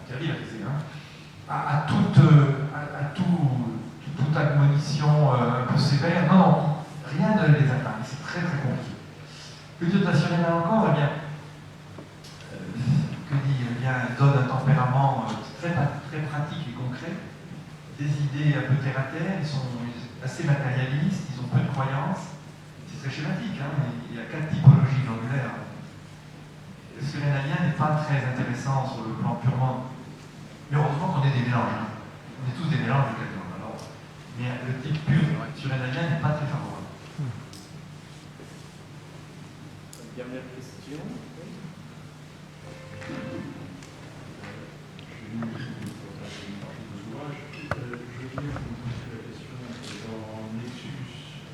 interdit la fessée, hein, à toute admonition un peu sévère. Non, rien ne les atteint, c'est très très compliqué. Le dieu de la surrénale encore, eh bien, que dit, eh bien, donne un tempérament très pratique et concret, des idées un peu terre à terre, ils sont assez matérialistes, ils ont peu de croyances. C'est très schématique, hein, mais il y a 4 typologies glandulaires. Le surrénalien n'est pas très intéressant sur le plan purement. Mais heureusement qu'on est des mélanges. Hein. On est tous des mélanges de 4 glandes. Alors, mais le type pur surrénalien n'est pas très favorable. Dernière question. Je voulais vous poser la question dans Nexus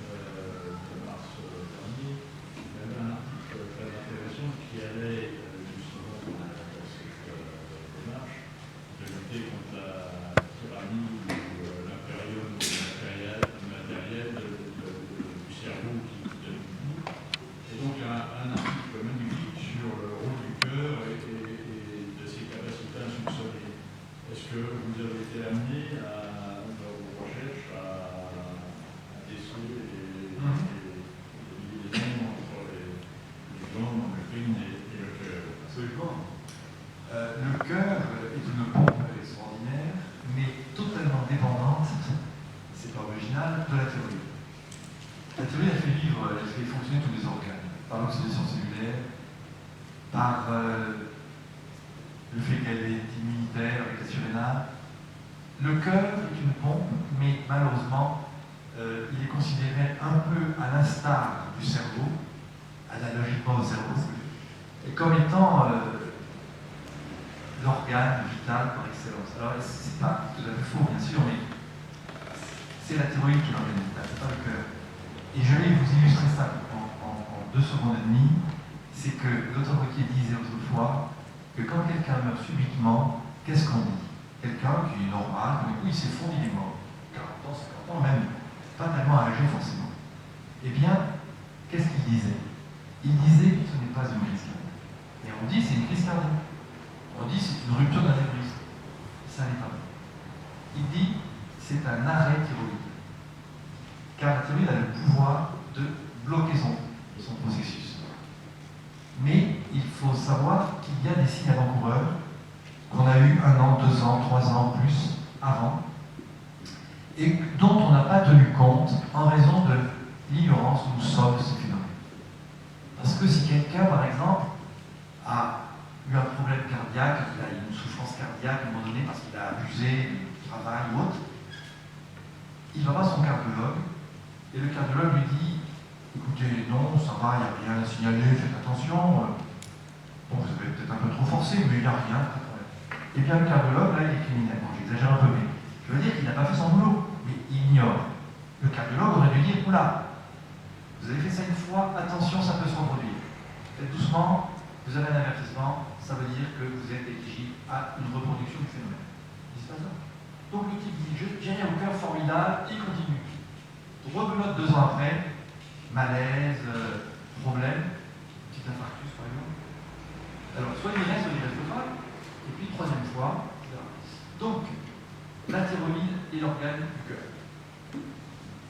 de mars dernier. Il y avait un article très intéressant qui allait justement dans cette démarche de lutter contre la tyrannie ou l'impérium matériel du cerveau qui donne tout. Et donc un article magnifique sur le rôle du cœur et de ses capacités insoupçonnées. Est-ce que vous avez été amené dans vos recherches à déceler les liens entre les glandes endocrines et le cœur? Absolument. Le cœur est une pompe extraordinaire, mais totalement dépendante, c'est pas original, de la thyroïde. La thyroïde, elle fait fonctionner tous les organes, par l'oxydation cellulaire, par le fait qu'elle est immunitaire avec la surrénale. Le cœur est une pompe, mais malheureusement, il est considéré un peu à l'instar du cerveau, analogiquement au cerveau, et comme étant l'organe vital par excellence. Alors, c'est pas tout à fait faux, bien sûr, mais c'est la thyroïde qui est l'organe vital, c'est pas le cœur. Et je vais vous illustrer ça en 2 secondes et demie. C'est que le docteur Gauthier disait autrefois que quand quelqu'un meurt subitement, qu'est-ce qu'on dit? Quelqu'un qui est normal, du coup il s'est fondu, il est mort. 40 ans, 50 ans, même pas tellement âgé forcément. Eh bien, qu'est-ce qu'il disait? Il disait que ce n'est pas une crise cardiaque. Et on dit c'est une crise cardiaque. On dit c'est une rupture d'anévrisme. Ça n'est pas vrai. Il dit c'est un arrêt thyroïde. Car la thyroïde a le pouvoir de bloquer son processus. Mais il faut savoir qu'il y a des signes avant-coureurs qu'on a eu 1 an, 2 ans, 3 ans, plus avant, et dont on n'a pas tenu compte en raison de l'ignorance où nous sommes de ce phénomène. Parce que si quelqu'un, par exemple, a eu un problème cardiaque, il a eu une souffrance cardiaque à un moment donné parce qu'il a abusé du travail ou autre, il va voir son cardiologue, et le cardiologue lui dit « Écoutez, non, ça va, il n'y a rien à signaler, faites attention. Bon, vous avez peut-être un peu trop forcé, mais il n'y a rien, pas de problème. » Et bien le cardiologue, là, il est criminel. Bon, j'exagère un peu, mais je veux dire qu'il n'a pas fait son boulot, mais il ignore. Le cardiologue aurait dû dire « Oula, vous avez fait ça une fois, attention, ça peut se reproduire. Faites doucement, vous avez un avertissement, ça veut dire que vous êtes éligible à une reproduction du phénomène. » Il se passe ça. Donc le type dit « J'ai rien au cœur, formidable, il continue. » Rebelote 2 ans après, malaise, problème, petit infarctus par exemple. Alors, soit il reste pas, et puis 3e fois, etc. Donc, la thyroïde est l'organe du cœur.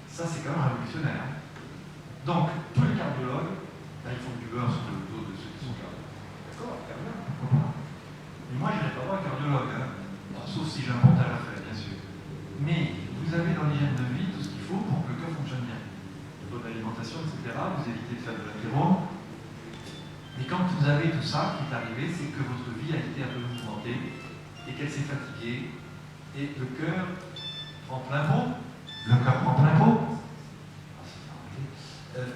Ça, c'est quand même révolutionnaire. Hein. Donc, tous les cardiologues, là, ils font du beurre sur le dos de ceux qui sont cardiologues. D'accord, cardiologue, pourquoi pas. Mais moi, je n'irai pas voir un cardiologue, hein. Sauf si j'ai un montage à faire, bien sûr. Mais vous avez dans l'hygiène de vie tout ce qu'il faut pour que le cœur fonctionne bien. Bonne alimentation, etc. Vous évitez de faire de l'athérome. Mais quand vous avez tout ça qui est arrivé, c'est que votre vie a été un peu mouvementée et qu'elle s'est fatiguée. Et le cœur prend plein pot. Le cœur prend plein pot.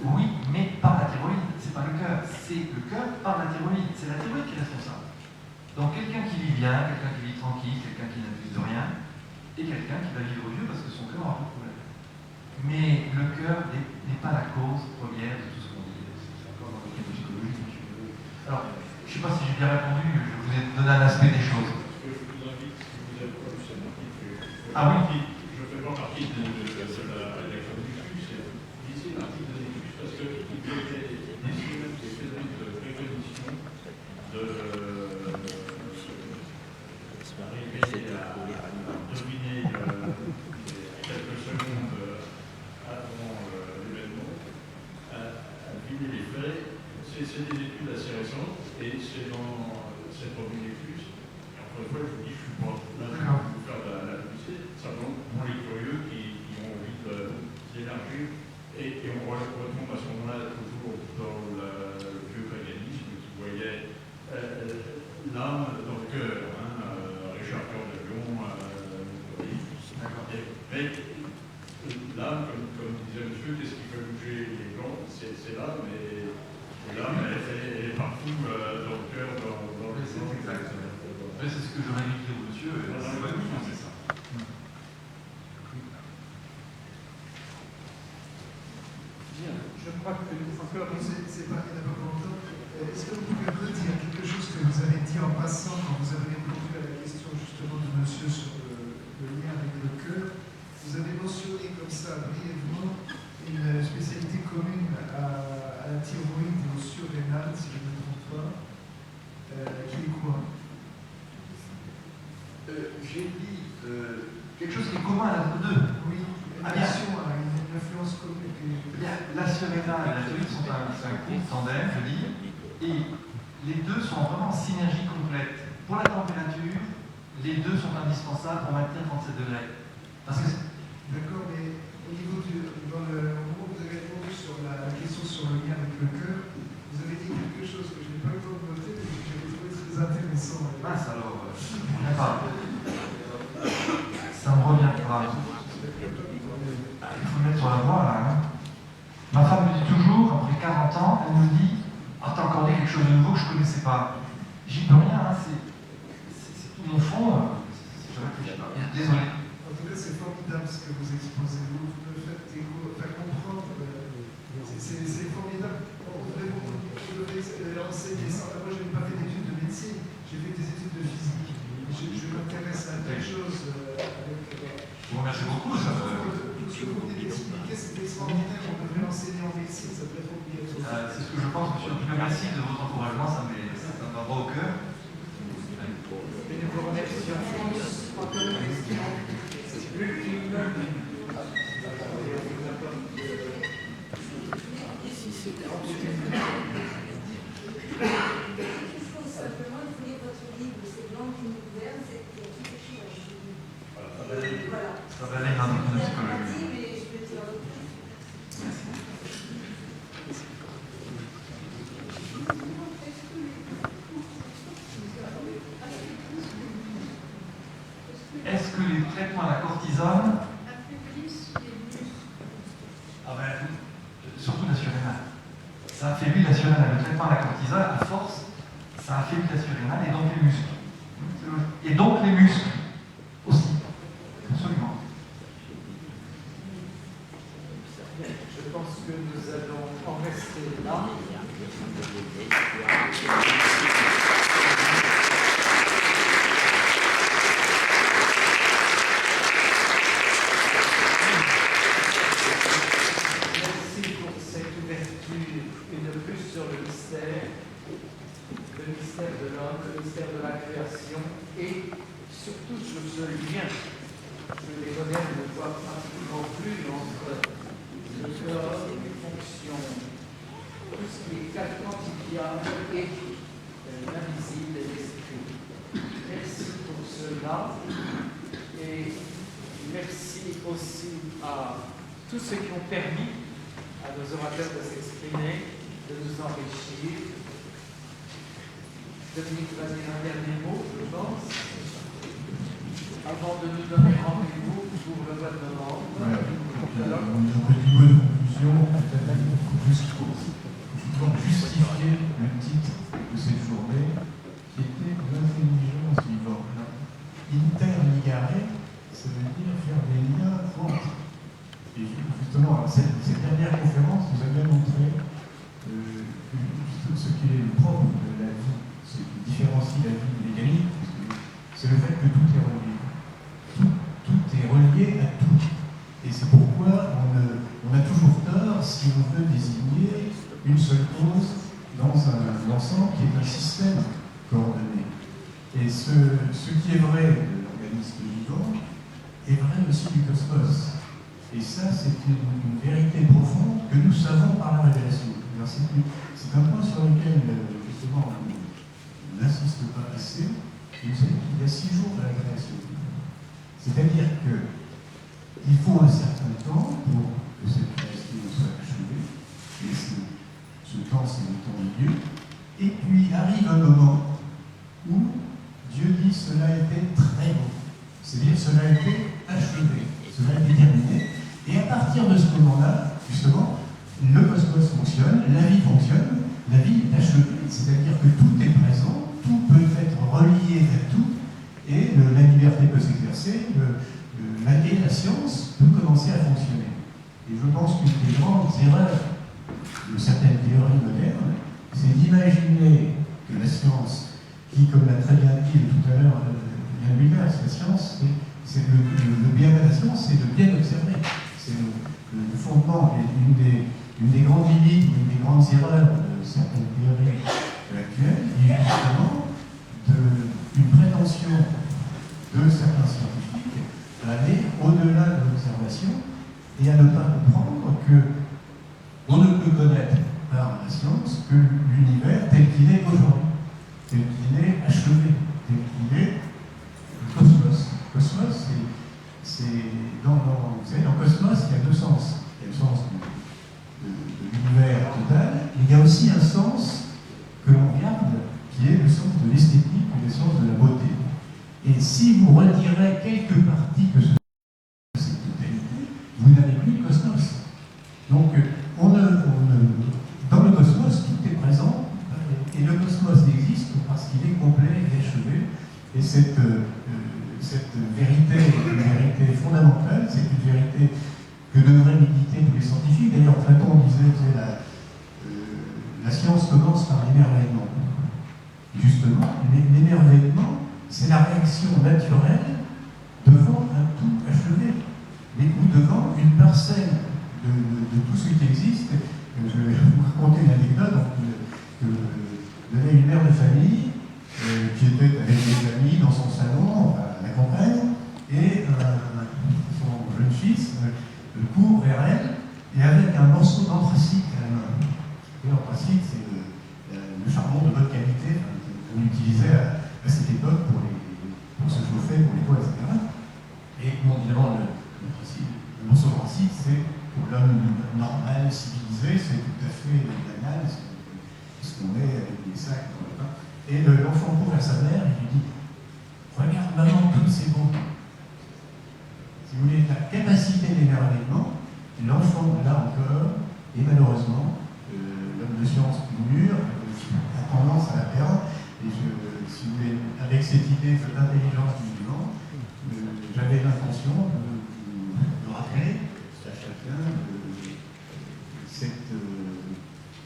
Oui, mais par la thyroïde. C'est pas le cœur. C'est le cœur par la thyroïde. C'est la thyroïde qui est responsable. Donc quelqu'un qui vit bien, quelqu'un qui vit tranquille, quelqu'un qui n'abuse de rien, et quelqu'un qui va vivre vieux parce que son cœur a un problème. Mais le cœur n'est pas la cause première de tout ce qu'on dit. C'est encore dans le psychologie. Alors, je ne sais pas si j'ai bien répondu, je vous ai donné un aspect des choses. Je vous invite, si vous avez pas lu cet article, ah oui. Je ne fais pas partie de la rédaction du CUS, ici l'article de l'ICUS, parce qu'il était décidé même des phénomènes de préposition de arriver à deviner quelques secondes avant l'événement, à deviner les faits. C'est des études assez récentes et c'est dans cette revue d'ICUS. Et encore une fois, je vous dis, je ne suis pas là pour vous faire de la publicité, simplement pour les curieux qui ont envie d'élargir. Et on retombe à ce moment-là toujours dans le vieux paganisme qui voyait l'âme dans le cœur. Richard Cœur de Lyon, mais l'âme, comme disait monsieur, qu'est-ce qui fait bouger les glandes? C'est l'âme, et l'âme, elle est partout dans le cœur, dans les c'est exact. C'est ce que j'aurais dit au monsieur, c'est pas nous, c'est ça. Bien, je crois que encore. C'est pas longtemps. Est-ce que vous pouvez redire quelque chose que vous avez dit en passant quand vous avez répondu à la question justement de monsieur sur le lien avec le cœur? Vous avez mentionné comme ça brièvement une spécialité commune à la thyroïde et au surrénal, si je ne me trompe pas, qui est quoi? J'ai dit quelque chose qui est commun à la deux. Oui, ah, bien. Une influence commune. La surrénale et la thyroïde sont un groupe tandem, je dis, et les deux sont vraiment en synergie complète. Pour la température, les deux sont indispensables pour maintenir 37 degrés. Parce que d'accord, mais au niveau au moment où vous avez répondu sur la question sur le lien avec le cœur, vous avez dit quelque chose que je n'ai pas eu le temps de noter, mais que j'avais trouvé très intéressant. Mince alors, ça me revient pas. Ça me revient pas. Il faut le mettre sur la voie là. Hein. Ma femme me dit toujours, après 40 ans, elle me dit « Ah, t'as encore dit quelque chose de nouveau que je ne connaissais pas. » J'y peux rien, hein, c'est tout mon fond. Je réfléchis pas. Désolé. En tout cas, c'est formidable ce que vous exposez. Vous me faites comprendre. C'est formidable. On devrait enseigner ça. Moi, je n'ai pas fait d'études de médecine. J'ai fait des études de physique. Je m'intéresse à telle chose. Je vous remercie beaucoup. Ce que vous venez d'expliquer, c'est extraordinaire. On devrait l'enseigner en médecine. Ça devrait être obligatoire. C'est ce que je pense, monsieur. En tout cas, merci de votre encouragement. Ça me va droit au cœur. Et nous vous remercions. Encore une question. Ça va aller dans notre psychologie. Merci. Est-ce que les traitements à la cortisone affaiblissent les muscles? Ah ben, surtout la surrénale. Ça affaiblit la surrénale. Le traitement à la cortisone, à force, ça affaiblit la surrénale et donc les muscles. Et donc les muscles aussi. Absolument. Je pense que nous allons en rester là. Merci pour cette ouverture une de plus sur le mystère de l'homme, le mystère de la création et surtout sur ce lien que les modernes ne voient pratiquement plus entre le corps, les fonctions, tout ce qui est quantifiable et l'invisible et l'esprit. Merci pour cela et merci aussi à tous ceux qui ont permis à nos orateurs de s'exprimer, de nous enrichir. Dominique va dire un dernier mot, je pense, avant de nous donner rendez-vous pour le mois de novembre. Une petite bonne conclusion, peut-être beaucoup plus pour justifier le titre de cette journée, qui était l'intelligence vivante. Interligare, ça veut dire faire des liens entre. Et justement, cette dernière conférence nous a bien montré ce qui est le propre de la vie, ce qui différencie la vie mécanique, c'est le fait que tout est relié. Tout est relié à tout. Et c'est pourquoi on a toujours tort si on veut désigner une seule cause dans un ensemble qui est un système coordonné. Et ce qui est vrai de l'organisme vivant est vrai aussi du cosmos. Et ça, c'est une vérité profonde que nous savons par la révélation. C'est un point sur lequel, justement, on n'insiste pas assez. Vous savez qu'il y a 6 jours de la création. C'est-à-dire qu'il faut un certain temps pour que cette création soit achevée. Et ce temps, c'est le temps de Dieu. Et puis arrive un moment où Dieu dit cela a été très bon. C'est-à-dire cela a été achevé, cela a été terminé. Et à partir de ce moment-là, justement, le cosmos fonctionne, la vie fonctionne, la vie est achevée, c'est-à-dire que tout est présent, tout peut être relié à tout, et la liberté peut s'exercer, la science peut commencer à fonctionner. Et je pense qu'une des grandes erreurs de certaines théories modernes, c'est d'imaginer que la science, qui, comme l'a très bien dit tout à l'heure Yann Williams, la science, c'est le bien de la science, c'est de bien observer. C'est le fondement, une des grandes limites, une des grandes erreurs de certaines théories actuelles, qui est justement une prétention de certains scientifiques à aller au-delà de l'observation et à ne pas comprendre qu'on ne peut connaître par la science que l'univers tel qu'il est aujourd'hui, tel qu'il est achevé, tel qu'il est le cosmos. Le cosmos, c'est vous savez, dans le cosmos, il y a 2 sens. Il y a le sens de l'univers total, mais il y a aussi un sens que l'on regarde, qui est le sens de l'esthétique, le sens de la beauté. Et si vous retirez quelques parties de cette totalité, vous n'avez plus le cosmos. Donc, dans le cosmos, tout est présent, et le cosmos existe parce qu'il est complet et achevé. Et cette vérité est une vérité fondamentale, c'est une vérité que devraient méditer tous les scientifiques. D'ailleurs, Platon disait que la science commence par l'émerveillement. Justement, l'émerveillement, c'est la réaction naturelle devant un tout achevé, mais ou devant une parcelle de tout ce qui existe. Je vais vous raconter une anecdote. Il y avait une mère de famille qui était avec des amis dans son salon à la campagne, et son jeune fils court vers elle, et avec un morceau d'anthracite à la main. Et l'anthracite, c'est le charbon de bonne qualité qu'on utilisait à cette époque pour se chauffer, pour les toits, etc. Et homme normal, civilisé, c'est tout à fait banal, ce qu'on est avec des sacs dans le pain. Et l'enfant court vers sa mère et lui dit « Regarde maman, tout c'est bon ». Si vous voulez, la capacité d'émerveillement, l'enfant, là encore, et malheureusement, l'homme de science plus mûr a tendance à la perdre. Et si vous voulez, avec cette idée d'intelligence du vivant, j'avais l'intention de rappeler à chacun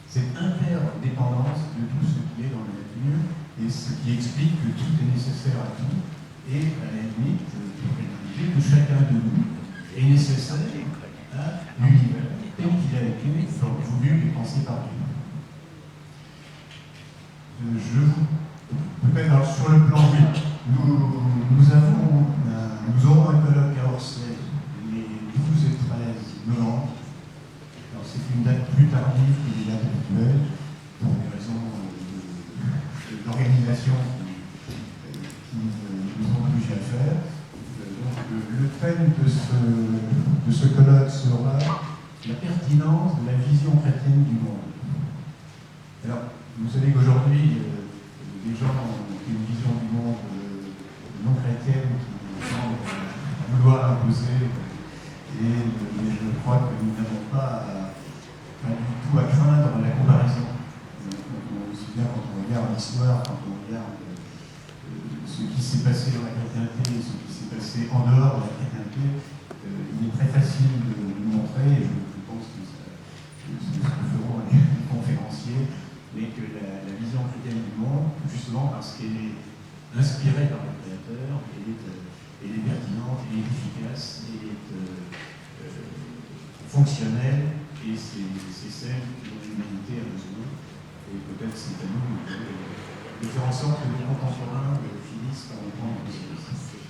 cette interdépendance de tout ce qui est dans la nature et ce qui explique que tout est nécessaire à tout et à la limite que chacun de nous est nécessaire à l'univers tel qu'il a été voulu et pensé par Dieu. Peut-être alors, sur le plan B, nous aurons un colloque à Orsay les 12 et 13 novembre. Alors c'est une date plus tardive que les dates habituelles pour des raisons d'organisation qui nous ont obligés à faire. Donc le thème de ce colloque sera la pertinence de la vision chrétienne du monde. Alors, vous savez qu'aujourd'hui, des gens ont une vision du monde non chrétienne qui semble vouloir imposer, mais je crois que nous n'avons pas du tout à craindre la comparaison. Aussi bien quand on regarde l'histoire, quand on regarde ce qui s'est passé dans la chrétienté et ce qui s'est passé en dehors de la chrétienté, il est très facile de le montrer, et je pense que ce que feront les conférenciers, mais que la vision chrétienne du monde, justement parce qu'elle est inspirée par le Créateur, elle est pertinente, elle est efficace, elle est fonctionnelle, et c'est celle dont l'humanité a besoin. Et peut-être c'est à nous de faire en sorte que les contemporains finissent par le prendre en considération.